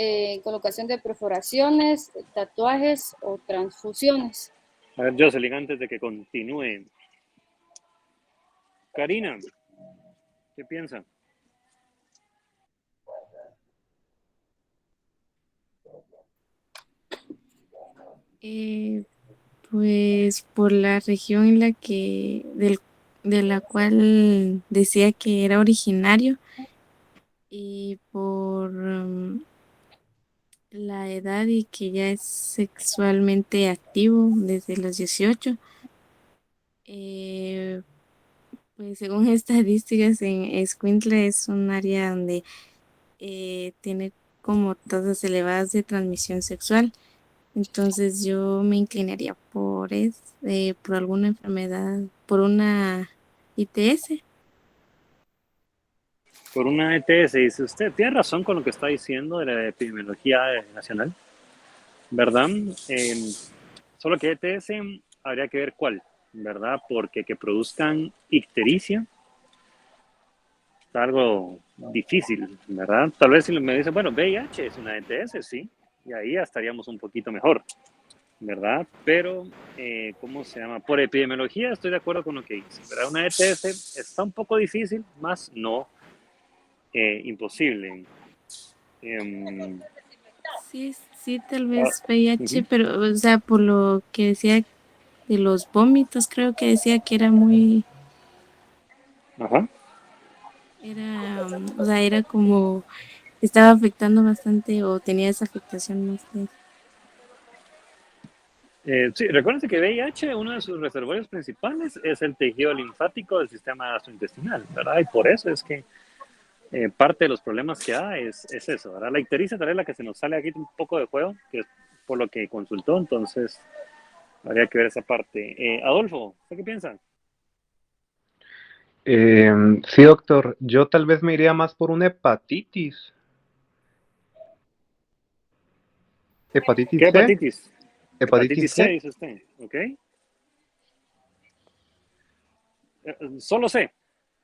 colocación de perforaciones, tatuajes o transfusiones. A ver, Jocelyn, antes de que continúe, Karina, ¿qué piensa? Pues por la región en la de la cual decía que era originario y por la edad y que ya es sexualmente activo desde los 18, pues según estadísticas en Escuintla es un área donde tiene como tasas elevadas de transmisión sexual. Entonces yo me inclinaría por alguna enfermedad, por una ITS. Por una ETS, dice usted, tiene razón con lo que está diciendo de la epidemiología nacional, ¿verdad? Solo que ETS habría que ver cuál, ¿verdad? Porque que produzcan ictericia está algo difícil, ¿verdad? Tal vez si me dice, bueno, VIH es una ETS, sí, y ahí ya estaríamos un poquito mejor, ¿verdad? Pero, ¿cómo se llama? Por epidemiología estoy de acuerdo con lo que dice, ¿verdad? Una ETS está un poco difícil, más no imposible. Sí, sí, tal vez VIH, pero, o sea, por lo que decía de los vómitos, creo que decía que era muy, Ajá. o sea, era como, estaba afectando bastante o tenía esa afectación más de... Sí, recuérdense que VIH, uno de sus reservorios principales es el tejido linfático del sistema gastrointestinal, ¿verdad? Y por eso es que parte de los problemas que da es eso, ¿verdad? La ictericia tal vez la que se nos sale aquí un poco de juego, que es por lo que consultó, entonces habría que ver esa parte. Adolfo, ¿usted qué piensa? Sí, doctor, yo tal vez me iría más por una hepatitis. ¿Qué ¿Hepatitis C? hepatitis? ¿Hepatitis Hepatitis C, C? dice usted, ¿ok? Solo C,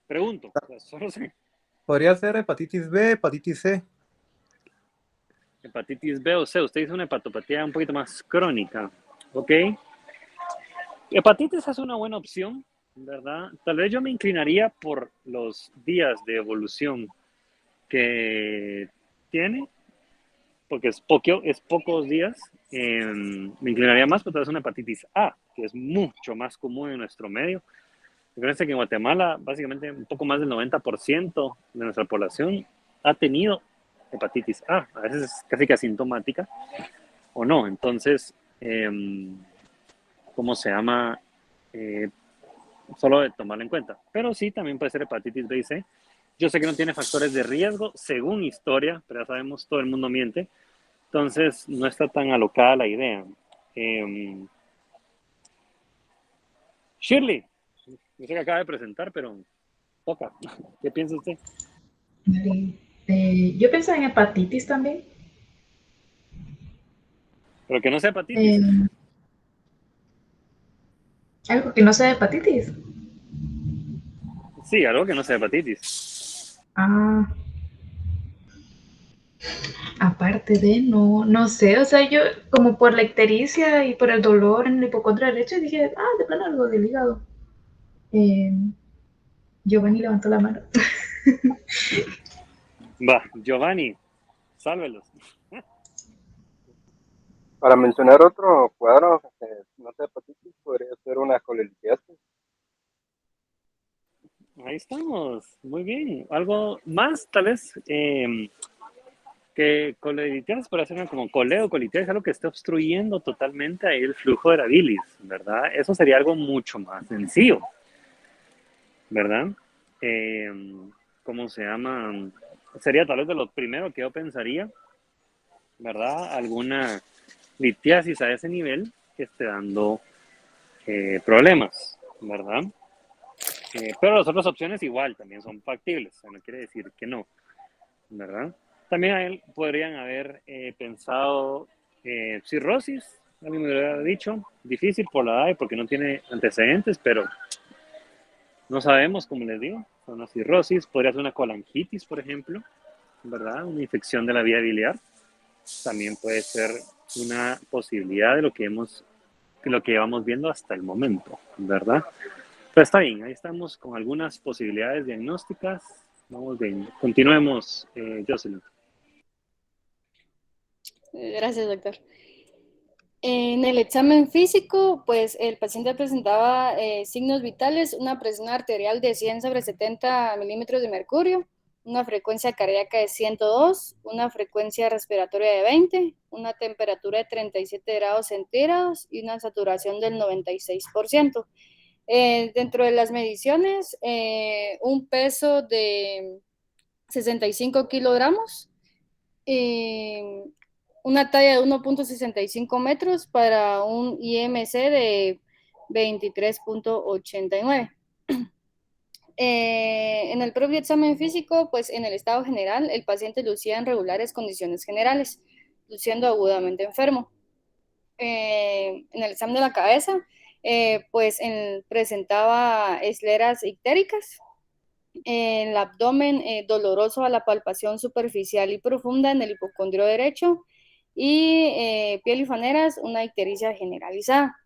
pregunto, o sea, solo C. Podría ser hepatitis B, hepatitis C. Hepatitis B o C, usted dice una hepatopatía un poquito más crónica, ¿ok? Hepatitis es una buena opción, ¿verdad? Tal vez yo me inclinaría por los días de evolución que tiene, porque es pocos días. Me inclinaría más por tal vez una hepatitis A, que es mucho más común en nuestro medio. Fíjense que en Guatemala, básicamente un poco más del 90% de nuestra población ha tenido hepatitis A veces es casi que asintomática o no. Entonces, ¿cómo se llama? Eh, Solo de tomarlo en cuenta. Pero sí, también puede ser hepatitis B y C. Yo sé que no tiene factores de riesgo, según historia, pero ya sabemos, todo el mundo miente. Entonces, no está tan alocada la idea. Shirley, yo sé que acaba de presentar, pero toca. ¿Qué piensa usted? Vale. Yo pensaba en hepatitis también. Pero que no sea hepatitis. Eh, Algo que no sea hepatitis. Sí, algo que no sea hepatitis. Ah, aparte de, no sé, o sea, yo como por la ictericia y por el dolor en el hipocondrio derecho dije, de plano algo del hígado. Eh, Giovanni levantó la mano. Va, Giovanni, sálvelos. Para mencionar otro cuadro, no sea hepatitis, podría ser una colelitiasis. Ahí estamos, muy bien. Algo más, tal vez, que colelitiasis puede ser como colitiasis, algo que esté obstruyendo totalmente ahí el flujo de la bilis, ¿verdad? Eso sería algo mucho más sencillo, ¿verdad? Eh, ¿Cómo se llama? Sería tal vez de lo primero que yo pensaría, ¿verdad? Alguna litiasis a ese nivel que esté dando problemas, ¿verdad? Pero las otras opciones igual también son factibles, o sea, no quiere decir que no, ¿verdad? También a él podrían haber pensado cirrosis, alguien me hubiera dicho, difícil por la edad y porque no tiene antecedentes, pero no sabemos, como les digo, son una cirrosis, podría ser una colangitis, por ejemplo, ¿verdad? Una infección de la vía biliar, también puede ser una posibilidad de lo que llevamos viendo hasta el momento, ¿verdad? Pero está bien, ahí estamos con algunas posibilidades diagnósticas. Vamos bien. Continuemos, Jocelyn. Gracias, doctor. En el examen físico, pues el paciente presentaba signos vitales, una presión arterial de 100/70 milímetros de mercurio, una frecuencia cardíaca de 102, una frecuencia respiratoria de 20, una temperatura de 37 grados centígrados y una saturación del 96%. Dentro de las mediciones, un peso de 65 kilogramos, eh, una talla de 1.65 metros para un IMC de 23.89. En el propio examen físico, pues en el estado general, el paciente lucía en regulares condiciones generales, luciendo agudamente enfermo. En el examen de la cabeza, pues presentaba escleras ictéricas, el abdomen doloroso a la palpación superficial y profunda en el hipocondrio derecho y piel y faneras, una ictericia generalizada.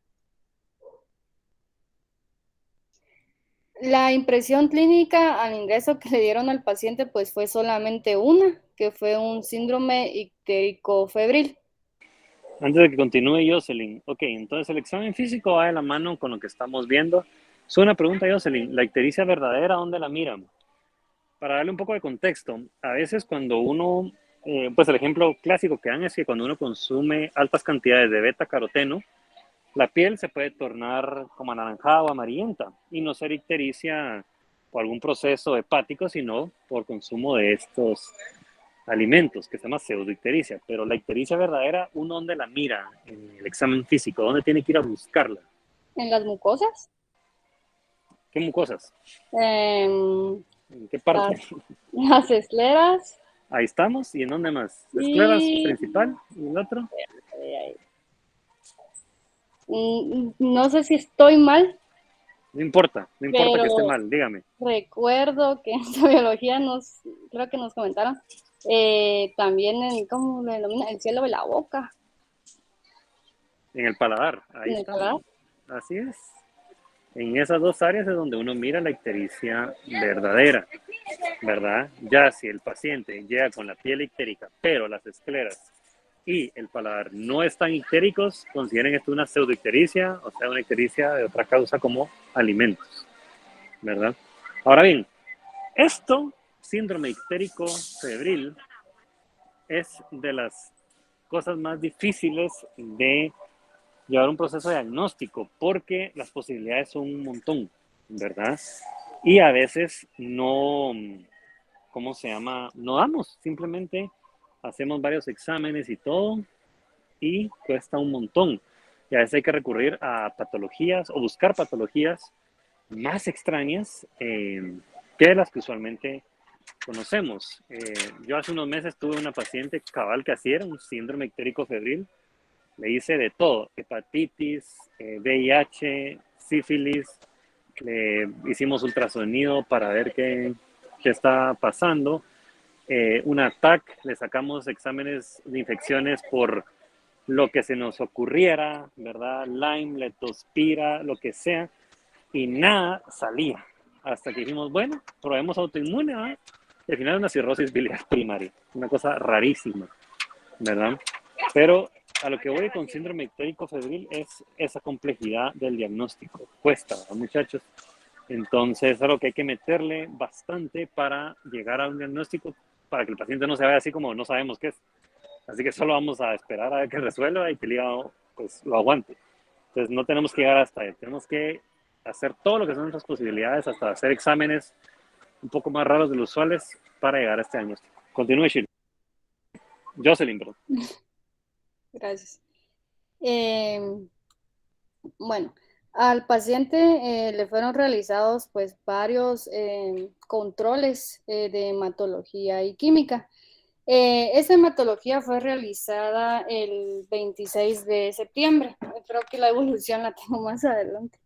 La impresión clínica al ingreso que le dieron al paciente pues fue solamente una, que fue un síndrome ictérico febril. Antes de que continúe, Jocelyn. Ok, entonces el examen físico va de la mano con lo que estamos viendo. Es una pregunta, Jocelyn. ¿La ictericia verdadera dónde la miran? Para darle un poco de contexto, a veces cuando uno, pues el ejemplo clásico que dan es que cuando uno consume altas cantidades de beta caroteno, la piel se puede tornar como anaranjada o amarillenta y no ser ictericia por algún proceso hepático, sino por consumo de estos alimentos, que se llama pseudoictericia. Pero la ictericia verdadera, ¿uno dónde la mira en el examen físico? ¿Dónde tiene que ir a buscarla? En las mucosas. ¿Qué mucosas? Em, ¿En qué parte? las escleras Ahí estamos. ¿Y en dónde más? Escleras y principal y el otro. no sé si estoy mal, No importa que esté pero mal, dígame. recuerdo que en su biología creo que nos comentaron, también en, ¿cómo le denomina? El cielo de la boca, En el paladar, ahí en el paladar. estamos. Así es. En esas dos áreas es donde uno mira la ictericia verdadera, ¿verdad? Ya si el paciente llega con la piel ictérica, pero las escleras y el paladar no están ictéricos, consideren esto una pseudoictericia, o sea, una ictericia de otra causa como alimentos, ¿verdad? Ahora bien, esto, síndrome ictérico febril, es de las cosas más difíciles de llevar un proceso de diagnóstico porque las posibilidades son un montón, ¿verdad? Y a veces no, ¿cómo se llama? No damos, simplemente hacemos varios exámenes y todo y cuesta un montón. Y a veces hay que recurrir a patologías o buscar patologías más extrañas que las que usualmente conocemos. Yo hace unos meses tuve una paciente cabal que así era, un síndrome ictérico febril. Le hice de todo, hepatitis, VIH, sífilis, le hicimos ultrasonido para ver qué está pasando. Una TAC, le sacamos exámenes de infecciones por lo que se nos ocurriera, ¿verdad? Lyme, leptospira, lo que sea, y nada salía. Hasta que dijimos, bueno, probemos autoinmune, ¿verdad? Y al final una cirrosis biliar primaria, una cosa rarísima, ¿verdad? Pero a lo que voy con síndrome ictérico febril es esa complejidad del diagnóstico. Cuesta, ¿verdad, muchachos? Entonces es algo que hay que meterle bastante para llegar a un diagnóstico, para que el paciente no se vaya así como no sabemos qué es. Así que solo vamos a esperar a ver que resuelva y que el hígado pues, lo aguante. Entonces no tenemos que llegar hasta ahí. Tenemos que hacer todo lo que son nuestras posibilidades, hasta hacer exámenes un poco más raros de los usuales para llegar a este diagnóstico. Continúe, Shirley. Jocelyn, perdón. Gracias. Bueno, al paciente le fueron realizados pues varios controles de hematología y química. Esa hematología fue realizada el 26 de septiembre. Creo que la evolución la tengo más adelante.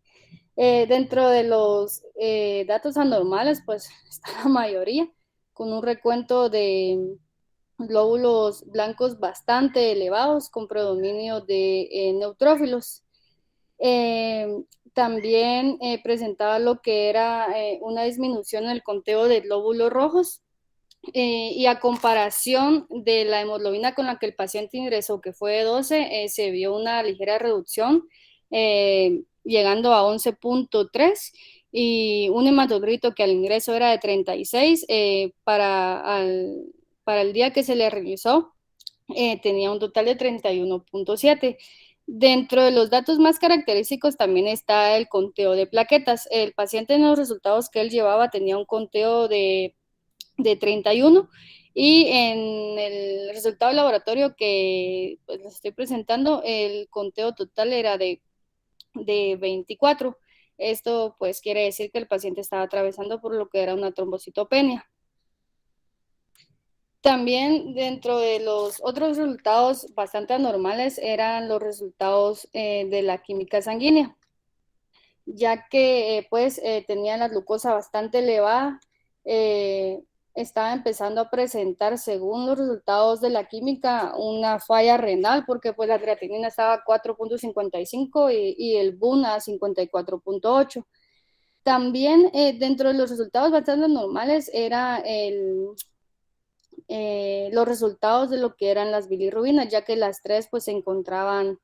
Dentro de los datos anormales, pues está la mayoría, con un recuento de glóbulos blancos bastante elevados, con predominio de neutrófilos. Eh, También presentaba lo que era una disminución en el conteo de glóbulos rojos, y a comparación de la hemoglobina con la que el paciente ingresó, que fue de 12, se vio una ligera reducción, llegando a 11.3, y un hematocrito que al ingreso era de 36, para el día que se le realizó, tenía un total de 31.7. Dentro de los datos más característicos también está el conteo de plaquetas. El paciente en los resultados que él llevaba tenía un conteo de 31, y en el resultado del laboratorio que pues, les estoy presentando, el conteo total era de 24. Esto pues quiere decir que el paciente estaba atravesando por lo que era una trombocitopenia. También dentro de los otros resultados bastante anormales eran los resultados de la química sanguínea, ya que pues tenía la glucosa bastante elevada. Estaba empezando a presentar, según los resultados de la química, una falla renal, porque pues la creatinina estaba a 4.55 y el BUN a 54.8. También dentro de los resultados bastante normales era los resultados de lo que eran las bilirrubinas, ya que las tres pues se encontraban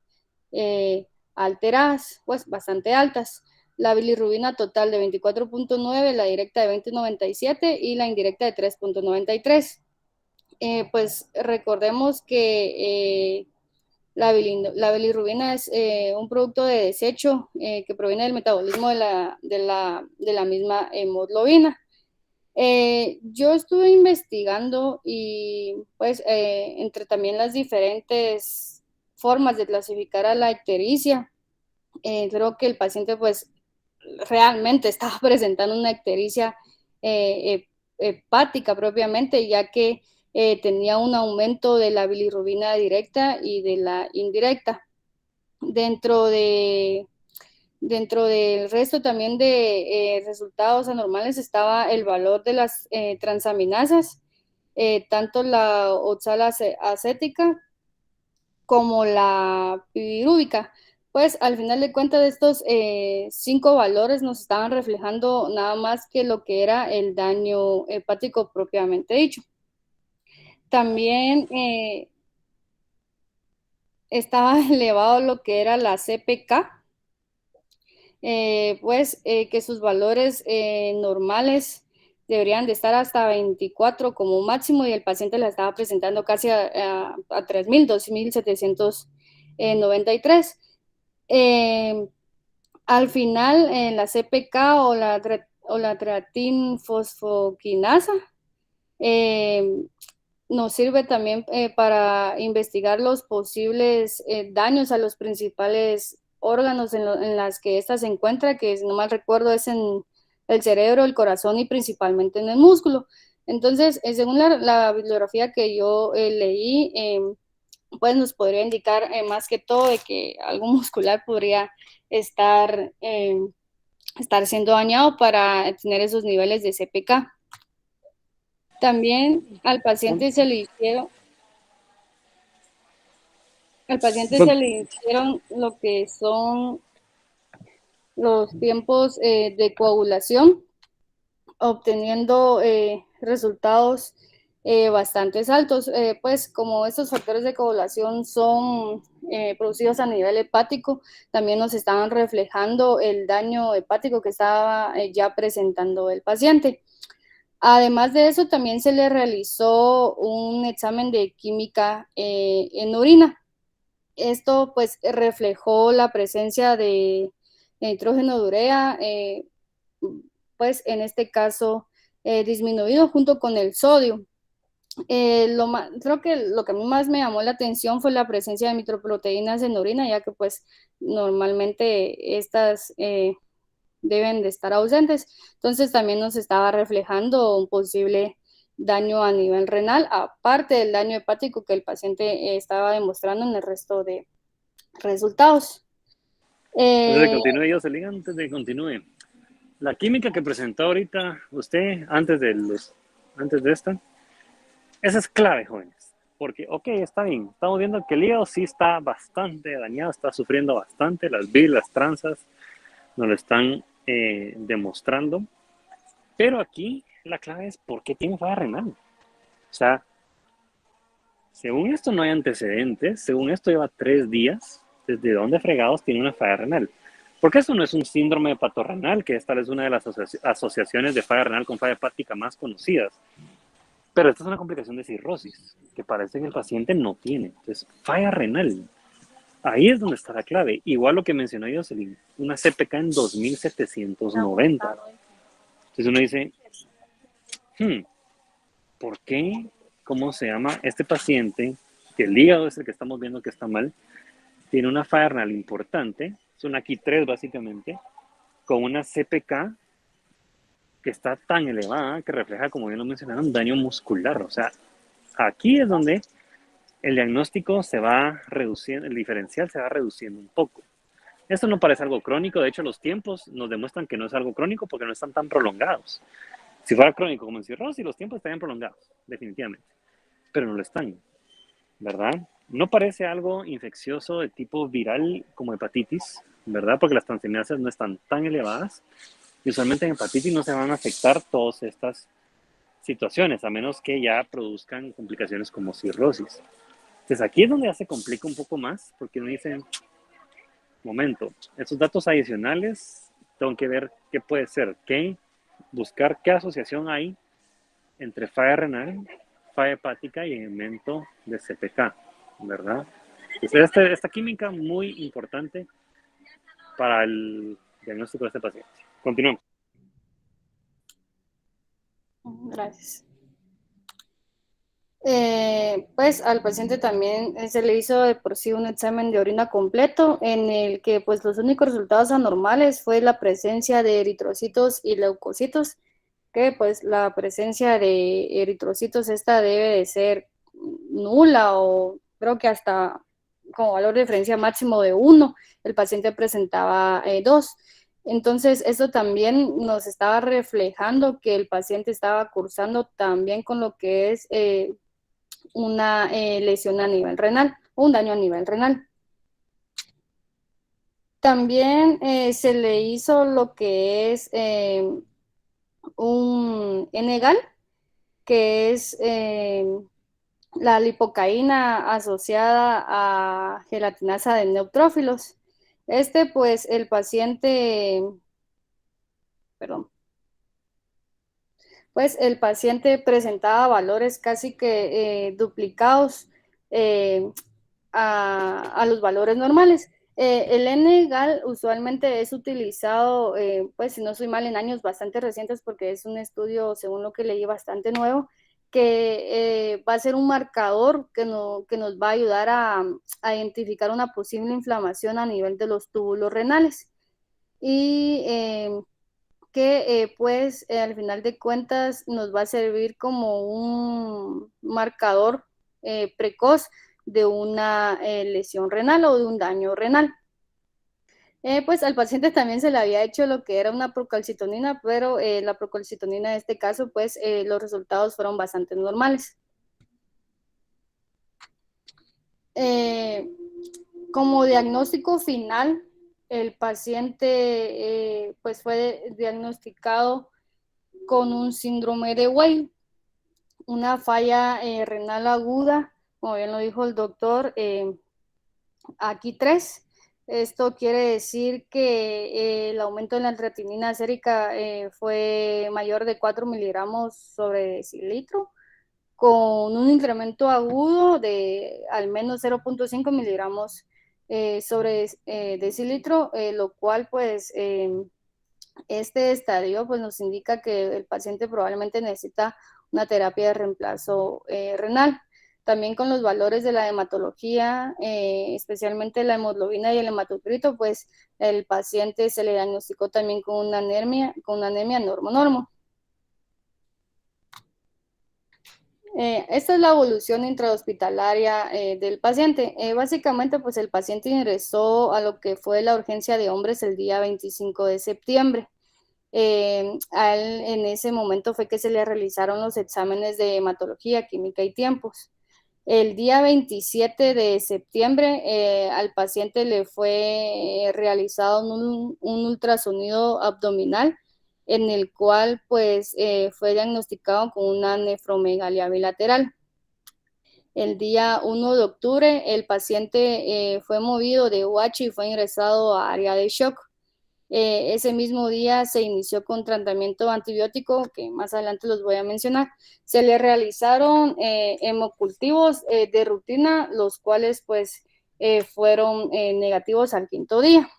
alteradas, pues bastante altas. La bilirrubina total de 24.9, la directa de 20.97 y la indirecta de 3.93. Pues recordemos que la bilirrubina es un producto de desecho que proviene del metabolismo de la misma hemoglobina. Yo estuve investigando y pues entre también las diferentes formas de clasificar a la ictericia, creo que el paciente pues realmente estaba presentando una ictericia hepática propiamente, ya que tenía un aumento de la bilirrubina directa y de la indirecta. Dentro del resto también de resultados anormales estaba el valor de las transaminasas, tanto la oxalacética como la pirúvica. Pues al final de cuentas estos 5 valores nos estaban reflejando nada más que lo que era el daño hepático propiamente dicho. También estaba elevado lo que era la CPK, que sus valores normales deberían de estar hasta 24 como máximo, y el paciente la estaba presentando casi a 3.000, 2.793. Al final, la CPK o la creatinfosfoquinasa nos sirve también para investigar los posibles daños a los principales órganos en las que ésta se encuentra, que si no mal recuerdo es en el cerebro, el corazón y principalmente en el músculo. Entonces, según la bibliografía que yo leí, pues nos podría indicar más que todo de que algo muscular podría estar siendo dañado para tener esos niveles de CPK. También al paciente se le hicieron lo que son los tiempos de coagulación, obteniendo resultados bastante altos. Pues como estos factores de coagulación son producidos a nivel hepático, también nos estaban reflejando el daño hepático que estaba ya presentando el paciente. Además de eso, también se le realizó un examen de química en orina. Esto pues reflejó la presencia de nitrógeno de urea, pues en este caso disminuido junto con el sodio. Creo que lo que a mí más me llamó la atención fue la presencia de mitroproteínas en orina, ya que pues normalmente estas deben de estar ausentes. Entonces también nos estaba reflejando un posible daño a nivel renal, aparte del daño hepático que el paciente estaba demostrando en el resto de resultados. Antes de continúe, Jocelyn, antes de continúe, la química que presentó ahorita usted, antes de esta, esa es clave, jóvenes. Porque, ok, está bien, estamos viendo que el hígado sí está bastante dañado, está sufriendo bastante, las las tranzas nos lo están demostrando. Pero aquí la clave es por qué tiene falla renal. O sea, según esto no hay antecedentes, según esto lleva 3 días, ¿desde dónde fregados tiene una falla renal? Porque eso no es un síndrome hepatorenal, que esta es una de las asociaciones de falla renal con falla hepática más conocidas. Pero esta es una complicación de cirrosis, que parece que el paciente no tiene. Entonces, falla renal. Ahí es donde está la clave. Igual lo que mencionó Jocelyn, una CPK en 2.790. Entonces uno dice, ¿por qué? ¿Cómo se llama? Este paciente, que el hígado es el que estamos viendo que está mal, tiene una falla renal importante, son aquí 3 básicamente, con una CPK que está tan elevada que refleja, como bien lo mencionaron, daño muscular. O sea, aquí es donde el diagnóstico se va reduciendo, el diferencial se va reduciendo un poco. Esto no parece algo crónico, de hecho los tiempos nos demuestran que no es algo crónico porque no están tan prolongados. Si fuera crónico como en cirrosis, los tiempos estarían prolongados, definitivamente, pero no lo están, ¿verdad? No parece algo infeccioso de tipo viral como hepatitis, ¿verdad? Porque las transaminasas no están tan elevadas. Y usualmente en hepatitis no se van a afectar todas estas situaciones, a menos que ya produzcan complicaciones como cirrosis. Entonces aquí es donde ya se complica un poco más, porque uno dice, momento, estos datos adicionales, tengo que ver qué puede ser, buscar qué asociación hay entre falla renal, falla hepática y aumento de CPK, ¿verdad? Entonces esta química muy importante para el diagnóstico de este paciente. Continuamos. Gracias. Pues al paciente también se le hizo de por sí un examen de orina completo en el que pues los únicos resultados anormales fue la presencia de eritrocitos y leucocitos, que pues la presencia de eritrocitos esta debe de ser nula o creo que hasta como valor de referencia máximo de 1, el paciente presentaba 2. Entonces, eso también nos estaba reflejando que el paciente estaba cursando también con lo que es una lesión a nivel renal, un daño a nivel renal. También se le hizo lo que es un N-gal, que es la lipocaína asociada a gelatinasa de neutrófilos. Pues el paciente, perdón, pues el paciente presentaba valores casi que duplicados a los valores normales. El N-gal usualmente es utilizado, pues si no soy mal, en años bastante recientes porque es un estudio, según lo que leí, bastante nuevo, que va a ser un marcador que nos va a ayudar a identificar una posible inflamación a nivel de los túbulos renales. Y que pues al final de cuentas nos va a servir como un marcador precoz de una lesión renal o de un daño renal. Pues al paciente también se le había hecho lo que era una procalcitonina, pero la procalcitonina en este caso, pues los resultados fueron bastante normales. Como diagnóstico final, el paciente pues fue diagnosticado con un síndrome de Weil, una falla renal aguda, como bien lo dijo el doctor, aquí 3. Esto quiere decir que el aumento en la creatinina sérica fue mayor de 4 miligramos sobre decilitro, con un incremento agudo de al menos 0.5 miligramos sobre decilitro, lo cual pues este estadio pues nos indica que el paciente probablemente necesita una terapia de reemplazo renal. También con los valores de la hematología, especialmente la hemoglobina y el hematocrito, pues el paciente se le diagnosticó también con una anemia normo-normo. Esta es la evolución intrahospitalaria del paciente. Básicamente, pues el paciente ingresó a lo que fue la urgencia de hombres el día 25 de septiembre. A él en ese momento fue que se le realizaron los exámenes de hematología, química y tiempos. El día 27 de septiembre al paciente le fue realizado un ultrasonido abdominal en el cual pues fue diagnosticado con una nefromegalia bilateral. El día 1 de octubre el paciente fue movido de UH y fue ingresado a área de shock. Ese mismo día se inició con tratamiento antibiótico, que más adelante los voy a mencionar. Se le realizaron hemocultivos de rutina, los cuales pues fueron negativos al 5º día.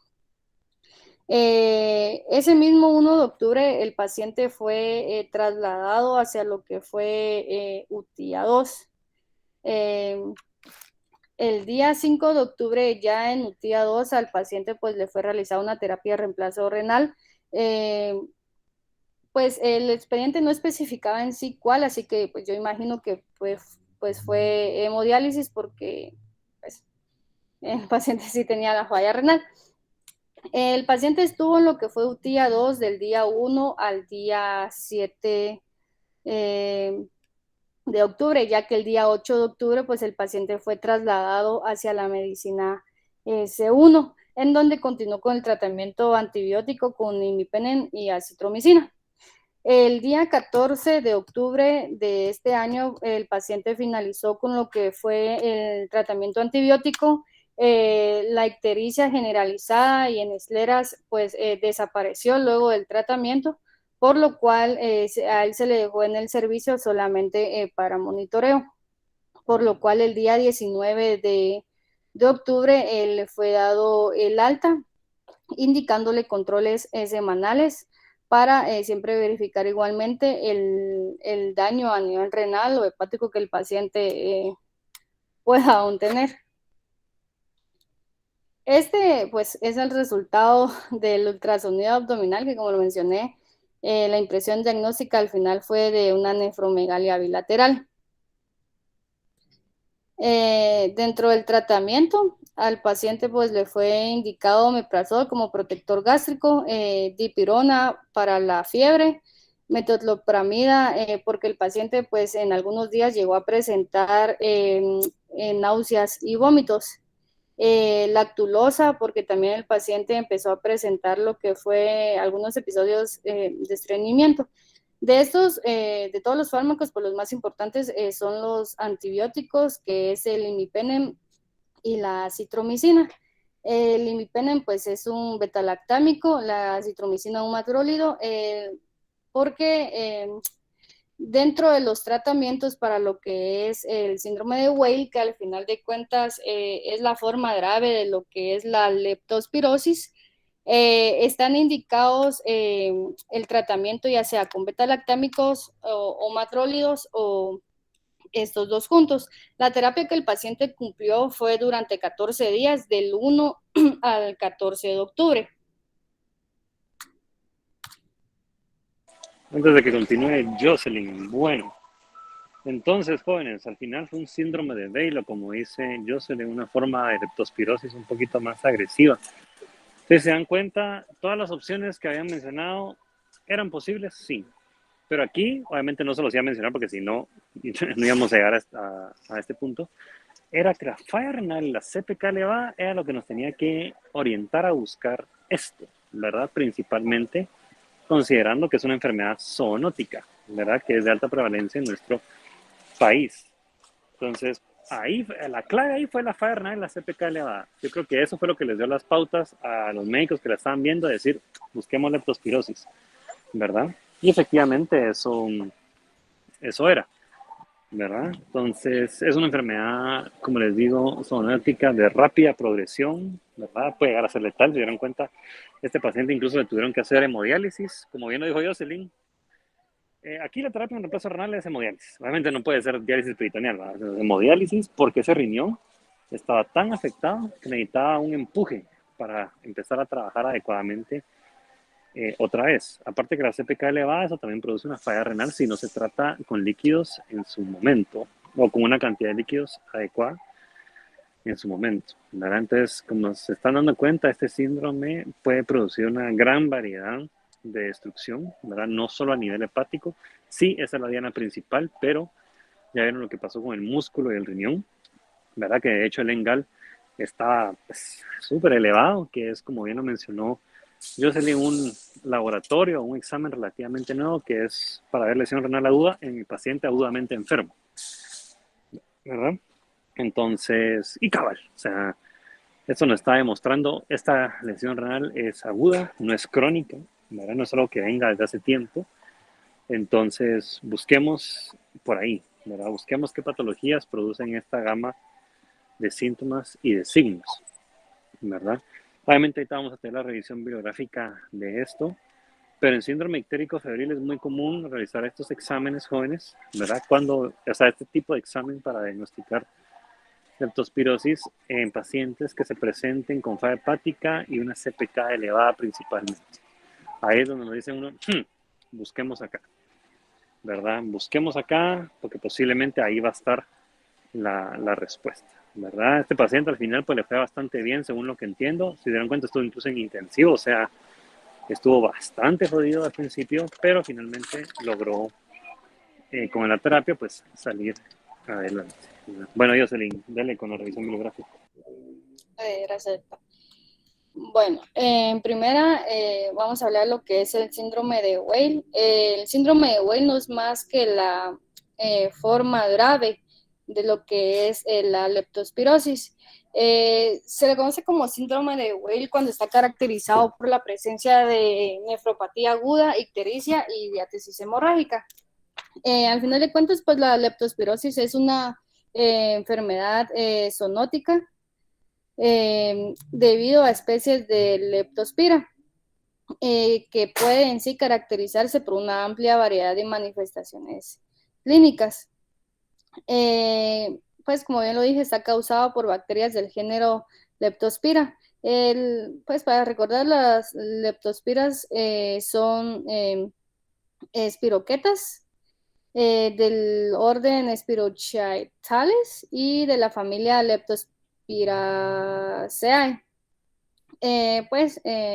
Ese mismo 1 de octubre el paciente fue trasladado hacia lo que fue UTIA 2. El día 5 de octubre ya en UTIA 2 al paciente pues le fue realizada una terapia de reemplazo renal. Pues el expediente no especificaba en sí cuál, así que pues yo imagino que pues fue hemodiálisis porque pues, el paciente sí tenía la falla renal. El paciente estuvo en lo que fue UTIA 2 del día 1 al día 7 de octubre, ya que el día 8 de octubre pues el paciente fue trasladado hacia la medicina C1, en donde continuó con el tratamiento antibiótico con imipenem y acitromicina. El día 14 de octubre de este año el paciente finalizó con lo que fue el tratamiento antibiótico. La ictericia generalizada y en escleras pues desapareció luego del tratamiento, por lo cual a él se le dejó en el servicio solamente para monitoreo, por lo cual el día 19 de octubre le fue dado el alta, indicándole controles semanales para siempre verificar igualmente el daño a nivel renal o hepático que el paciente pueda aún tener. Este, pues, es el resultado del ultrasonido abdominal, que como lo mencioné, la impresión diagnóstica al final fue de una nefromegalia bilateral. Dentro del tratamiento, al paciente pues le fue indicado omeprazol como protector gástrico, dipirona para la fiebre, metoclopramida porque el paciente pues en algunos días llegó a presentar náuseas y vómitos. Lactulosa, porque también el paciente empezó a presentar lo que fue algunos episodios de estreñimiento. De estos, de todos los fármacos, pues los más importantes son los antibióticos, que es el imipenem y la citromicina. El imipenem, pues, es un betalactámico, la citromicina un macrólido, porque dentro de los tratamientos para lo que es el síndrome de Weil, que al final de cuentas es la forma grave de lo que es la leptospirosis, están indicados el tratamiento ya sea con betalactámicos o macrólidos o estos dos juntos. La terapia que el paciente cumplió fue durante 14 días, del 1 al 14 de octubre. Antes de que continúe Jocelyn, bueno, entonces, jóvenes, al final fue un síndrome de Weil, o como dice Jocelyn, una forma de leptospirosis un poquito más agresiva. Si se dan cuenta, todas las opciones que habían mencionado eran posibles, sí. Pero aquí, obviamente no se los iba a mencionar porque si no, no íbamos a llegar a este punto. Era que la falla renal, la CPK elevada, era lo que nos tenía que orientar a buscar esto, ¿verdad? Principalmente considerando que es una enfermedad zoonótica, ¿verdad? Que es de alta prevalencia en nuestro país. Entonces, ahí, la clave ahí fue la falla renal y la CPK elevada. Yo creo que eso fue lo que les dio las pautas a los médicos que la estaban viendo, decir, busquemos leptospirosis, ¿verdad? Y efectivamente eso era, ¿verdad? Entonces, es una enfermedad, como les digo, zoonótica de rápida progresión, ¿verdad? Puede llegar a ser letal. Se dieron cuenta, este paciente incluso le tuvieron que hacer hemodiálisis, como bien lo dijo Jocelyn. Aquí la terapia en reemplazo renal es hemodiálisis. Obviamente no puede ser diálisis peritoneal, ¿verdad? Es hemodiálisis porque ese riñón estaba tan afectado que necesitaba un empuje para empezar a trabajar adecuadamente otra vez. Aparte que la CPK elevada, eso también produce una falla renal si no se trata con líquidos en su momento o con una cantidad de líquidos adecuada en su momento, ¿verdad? Entonces, como se están dando cuenta, este síndrome puede producir una gran variedad de destrucción, ¿verdad? No solo a nivel hepático, sí, esa es la diana principal, pero ya vieron lo que pasó con el músculo y el riñón, ¿verdad? Que de hecho el ENGAL está súper elevado, que es, como bien lo mencionó Jocelyn, un laboratorio, un examen relativamente nuevo que es para ver lesión renal aguda en el paciente agudamente enfermo, ¿verdad? Entonces, y cabal, o sea, esto nos está demostrando, esta lesión renal es aguda, no es crónica, ¿verdad? No es algo que venga desde hace tiempo. Entonces, busquemos por ahí, ¿verdad? Busquemos qué patologías producen esta gama de síntomas y de signos, ¿verdad? Obviamente ahorita vamos a tener la revisión bibliográfica de esto, pero en síndrome ictérico febril es muy común realizar estos exámenes jóvenes, ¿verdad? Este tipo de examen para diagnosticar leptospirosis en pacientes que se presenten con falla hepática y una CPK elevada principalmente. Ahí es donde nos dicen uno, busquemos acá, ¿verdad? Busquemos acá porque posiblemente ahí va a estar la respuesta, ¿verdad? Este paciente al final pues le fue bastante bien según lo que entiendo. Si se dieron cuenta, estuvo incluso en intensivo, o sea, estuvo bastante jodido al principio, pero finalmente logró con la terapia pues salir adelante. Bueno, Jocelyn, dale con la revisión bibliográfica. Gracias. Bueno, en primera vamos a hablar de lo que es el síndrome de Weil. El síndrome de Weil no es más que la forma grave de lo que es la leptospirosis. Se le conoce como síndrome de Weil cuando está caracterizado por la presencia de nefropatía aguda, ictericia y diátesis hemorrágica. Al final de cuentas, pues la leptospirosis es una enfermedad zoonótica debido a especies de leptospira. que puede en sí caracterizarse por una amplia variedad de manifestaciones clínicas. Pues como bien lo dije, está causado por bacterias del género Leptospira. Pues para recordar, las leptospiras son espiroquetas del orden Spirochaetales y de la familia Leptospiraceae.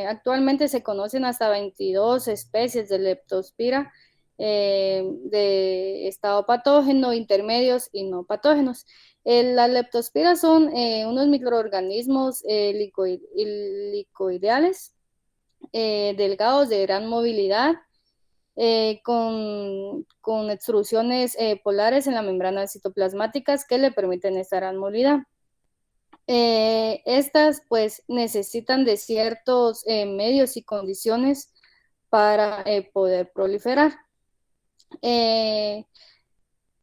Actualmente se conocen hasta 22 especies de leptospira de estado patógeno, intermedios y no patógenos. Las leptospiras son unos microorganismos licoideales, delgados, de gran movilidad, con extrusiones polares en la membrana citoplasmáticas que le permiten esta gran movilidad. Estas pues necesitan de ciertos medios y condiciones para poder proliferar.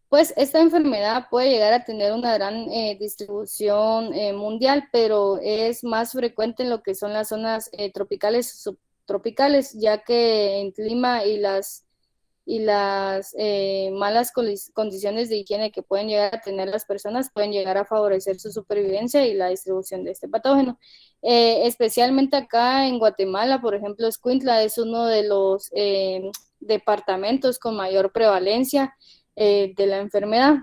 Pues esta enfermedad puede llegar a tener una gran distribución mundial, pero es más frecuente en lo que son las zonas tropicales y subtropicales, ya que el clima y las malas condiciones de higiene que pueden llegar a tener las personas pueden llegar a favorecer su supervivencia y la distribución de este patógeno. Especialmente acá en Guatemala, por ejemplo, Escuintla es uno de los departamentos con mayor prevalencia de la enfermedad.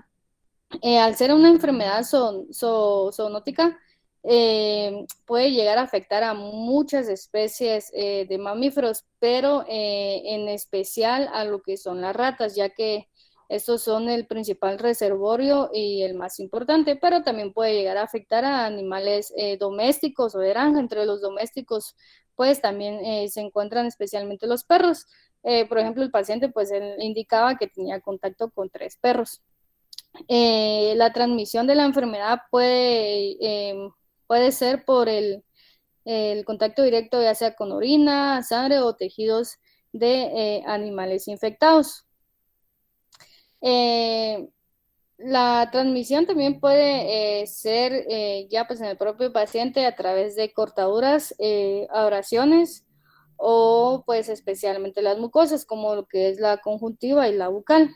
Al ser una enfermedad zoonótica, puede llegar a afectar a muchas especies de mamíferos, pero en especial a lo que son las ratas, ya que estos son el principal reservorio y el más importante, pero también puede llegar a afectar a animales domésticos o de granja. Entre los domésticos, pues también se encuentran especialmente los perros. Por ejemplo, el paciente pues él indicaba que tenía contacto con 3 perros. La transmisión de la enfermedad puede ser por el contacto directo, ya sea con orina, sangre o tejidos de animales infectados. La transmisión también puede ser ya pues en el propio paciente a través de cortaduras, abrasiones o pues especialmente las mucosas, como lo que es la conjuntiva y la bucal.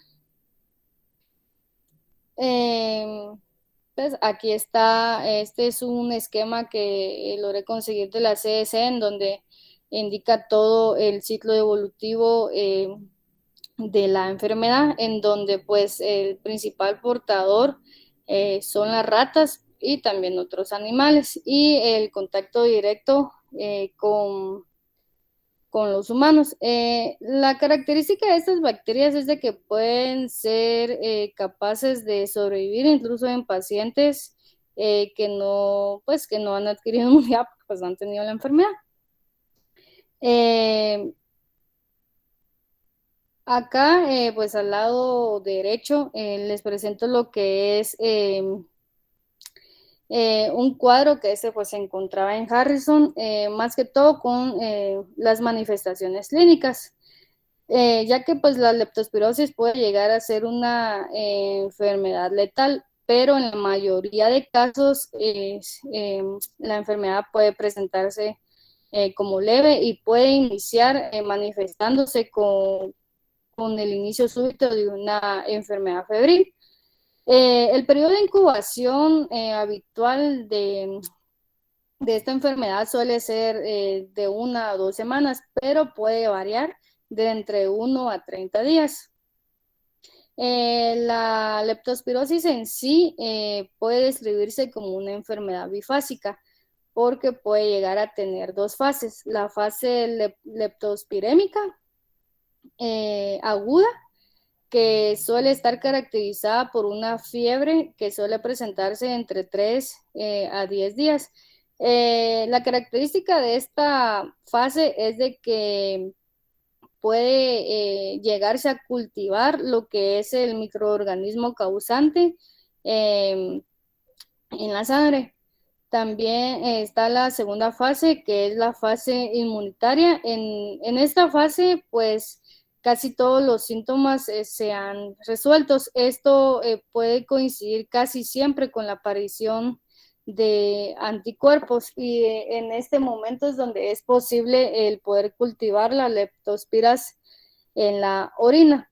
Pues aquí está, este es un esquema que logré conseguir de la CDC, en donde indica todo el ciclo evolutivo de la enfermedad, en donde pues el principal portador son las ratas y también otros animales, y el contacto directo con los humanos. La característica de estas bacterias es de que pueden ser capaces de sobrevivir incluso en pacientes que no han adquirido inmunidad porque pues, no han tenido la enfermedad. Acá, pues al lado derecho, les presento lo que es un cuadro que pues, se encontraba en Harrison, más que todo con las manifestaciones clínicas, ya que pues la leptospirosis puede llegar a ser una enfermedad letal, pero en la mayoría de casos la enfermedad puede presentarse como leve y puede iniciar manifestándose con el inicio súbito de una enfermedad febril. El periodo de incubación habitual de esta enfermedad suele ser de 1 a 2 semanas, pero puede variar de entre 1 a 30 días. La leptospirosis en sí puede describirse como una enfermedad bifásica, porque puede llegar a tener 2 fases: la fase leptospirémica aguda, que suele estar caracterizada por una fiebre que suele presentarse entre 3 a 10 días. La característica de esta fase es de que puede llegarse a cultivar lo que es el microorganismo causante en la sangre. También está la segunda fase, que es la fase inmunitaria. En esta fase, pues, casi todos los síntomas se han resuelto. Esto puede coincidir casi siempre con la aparición de anticuerpos, y en este momento es donde es posible el poder cultivar la leptospiras en la orina.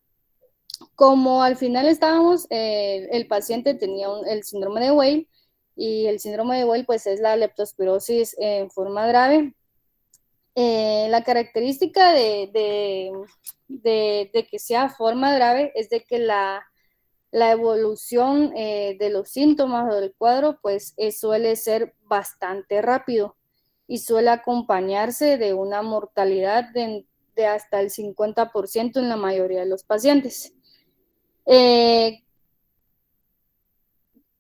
Como al final estábamos, el paciente tenía el síndrome de Weil, y el síndrome de Weil pues es la leptospirosis en forma grave. La característica de que sea forma grave es de que la evolución de los síntomas o del cuadro pues suele ser bastante rápido y suele acompañarse de una mortalidad de hasta el 50% en la mayoría de los pacientes.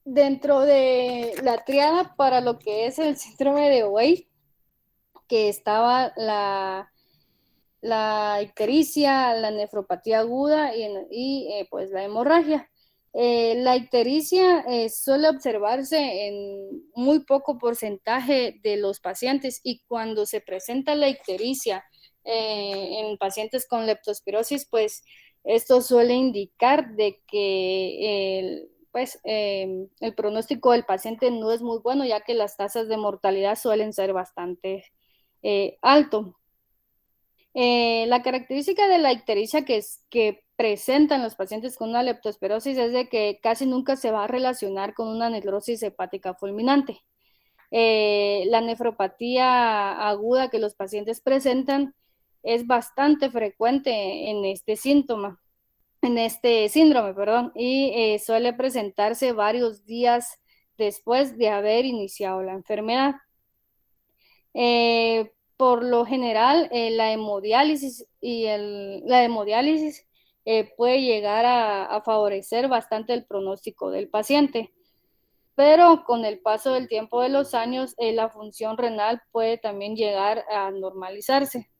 Dentro de la triada para lo que es el síndrome de Weil, que estaba la ictericia, la nefropatía aguda y pues la hemorragia. La ictericia suele observarse en muy poco porcentaje de los pacientes, y cuando se presenta la ictericia en pacientes con leptospirosis, pues esto suele indicar de que el pronóstico del paciente no es muy bueno, ya que las tasas de mortalidad suelen ser bastante alto. La característica de la ictericia que presentan los pacientes con una leptospirosis es de que casi nunca se va a relacionar con una necrosis hepática fulminante. La nefropatía aguda que los pacientes presentan es bastante frecuente en este síndrome, y suele presentarse varios días después de haber iniciado la enfermedad. Por lo general, la hemodiálisis puede llegar a favorecer bastante el pronóstico del paciente, pero con el paso del tiempo de los años, la función renal puede también llegar a normalizarse.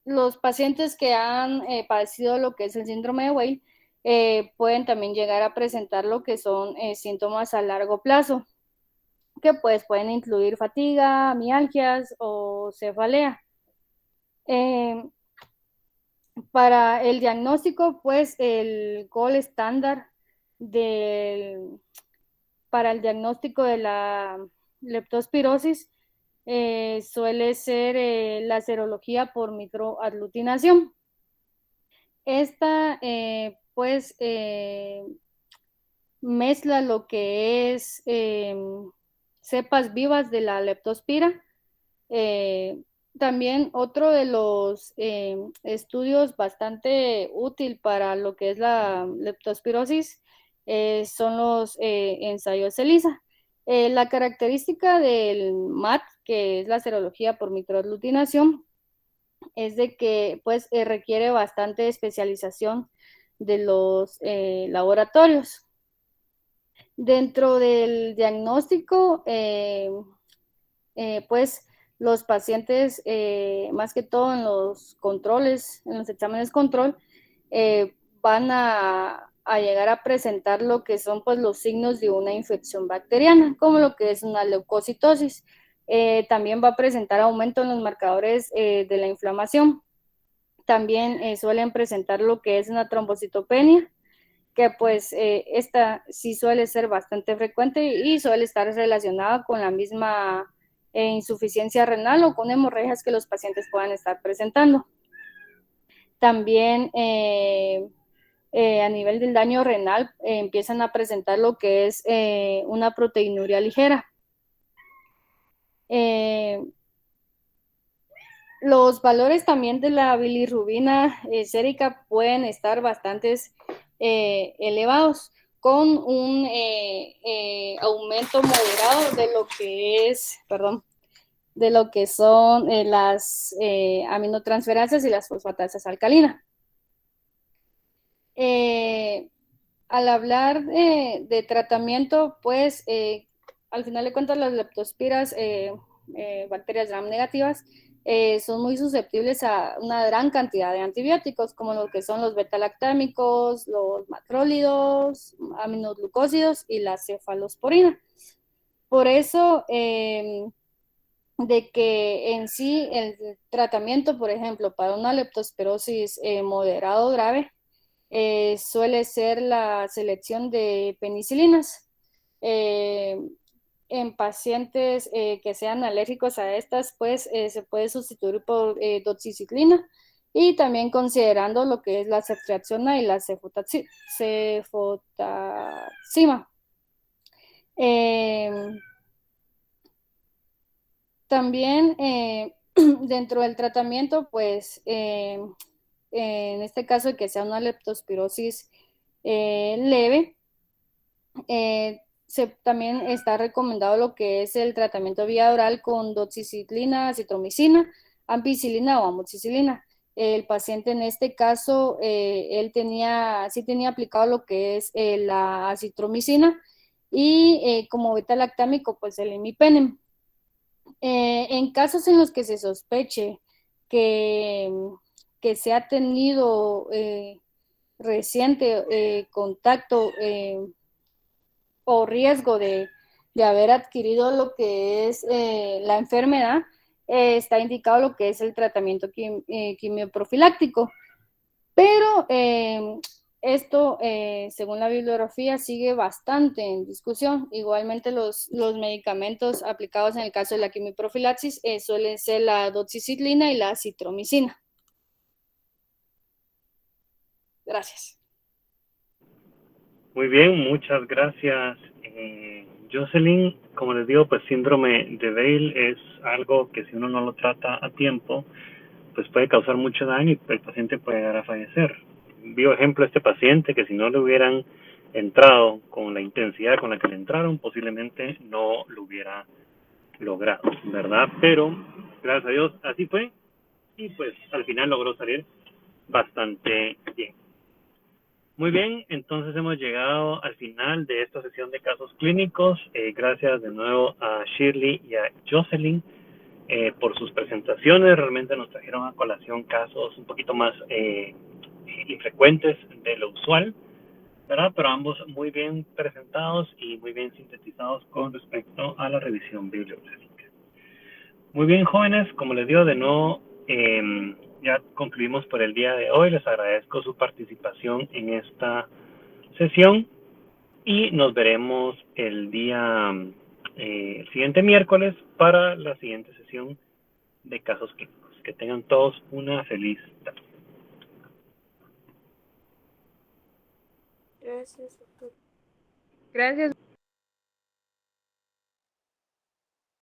Los pacientes que han padecido lo que es el síndrome de Weil pueden también llegar a presentar lo que son síntomas a largo plazo, que pues pueden incluir fatiga, mialgias o cefalea. Para el diagnóstico, pues el gold estándar para el diagnóstico de la leptospirosis suele ser la serología por microaglutinación. Esta mezcla lo que es cepas vivas de la leptospira. También otro de los estudios bastante útil para lo que es la leptospirosis son los ensayos ELISA. La característica del MAT, que es la serología por microaglutinación, es de que pues requiere bastante especialización de los laboratorios. Dentro del diagnóstico, pues los pacientes, más que todo en los controles, en los exámenes control, van a llegar a presentar lo que son pues los signos de una infección bacteriana, como lo que es una leucocitosis. También va a presentar aumento en los marcadores de la inflamación. También suelen presentar lo que es una trombocitopenia, que pues esta sí suele ser bastante frecuente y suele estar relacionada con la misma insuficiencia renal o con hemorragias que los pacientes puedan estar presentando. También a nivel del daño renal empiezan a presentar lo que es una proteinuria ligera. Los valores también de la bilirrubina sérica pueden estar bastante elevados, con un aumento moderado de lo que son las aminotransferases y las fosfatasas alcalinas. Al hablar de tratamiento, pues al final de cuentas las leptospiras, bacterias gram negativas, son muy susceptibles a una gran cantidad de antibióticos, como lo que son los beta-lactámicos, los macrólidos, aminoglucósidos y la cefalosporina. Por eso, de que en sí el tratamiento, por ejemplo, para una leptospirosis moderado o grave, suele ser la selección de penicilinas. En pacientes que sean alérgicos a estas, pues se puede sustituir por doxiciclina, y también considerando lo que es la ceftriaxona y la cefotaxima. También dentro del tratamiento, pues en este caso de que sea una leptospirosis leve, también está recomendado lo que es el tratamiento vía oral con doxiciclina, acitromicina, ampicilina o amoxicilina. El paciente en este caso, él sí tenía aplicado lo que es la acitromicina, y como beta lactámico, pues el imipenem. En casos en los que se sospeche que, que se ha tenido reciente contacto o riesgo de haber adquirido lo que es la enfermedad, está indicado lo que es el tratamiento quimioprofiláctico. Pero esto, según la bibliografía, sigue bastante en discusión. Igualmente, los medicamentos aplicados en el caso de la quimioprofilaxis suelen ser la doxiciclina y la acitromicina. Gracias. Muy bien, muchas gracias, Jocelyn. Como les digo, pues síndrome de Bale es algo que si uno no lo trata a tiempo, pues puede causar mucho daño y el paciente puede llegar a fallecer. Vivo ejemplo este paciente que si no le hubieran entrado con la intensidad con la que le entraron, posiblemente no lo hubiera logrado, ¿verdad? Pero gracias a Dios así fue, y pues al final logró salir bastante bien. Muy bien, entonces hemos llegado al final de esta sesión de casos clínicos. Gracias de nuevo a Shirley y a Jocelyn por sus presentaciones. Realmente nos trajeron a colación casos un poquito más infrecuentes de lo usual, ¿verdad? Pero ambos muy bien presentados y muy bien sintetizados con respecto a la revisión bibliográfica. Muy bien, jóvenes, como les digo de nuevo, ya concluimos por el día de hoy. Les agradezco su participación en esta sesión y nos veremos el siguiente miércoles para la siguiente sesión de casos clínicos. Que tengan todos una feliz tarde. Gracias, doctor. Gracias.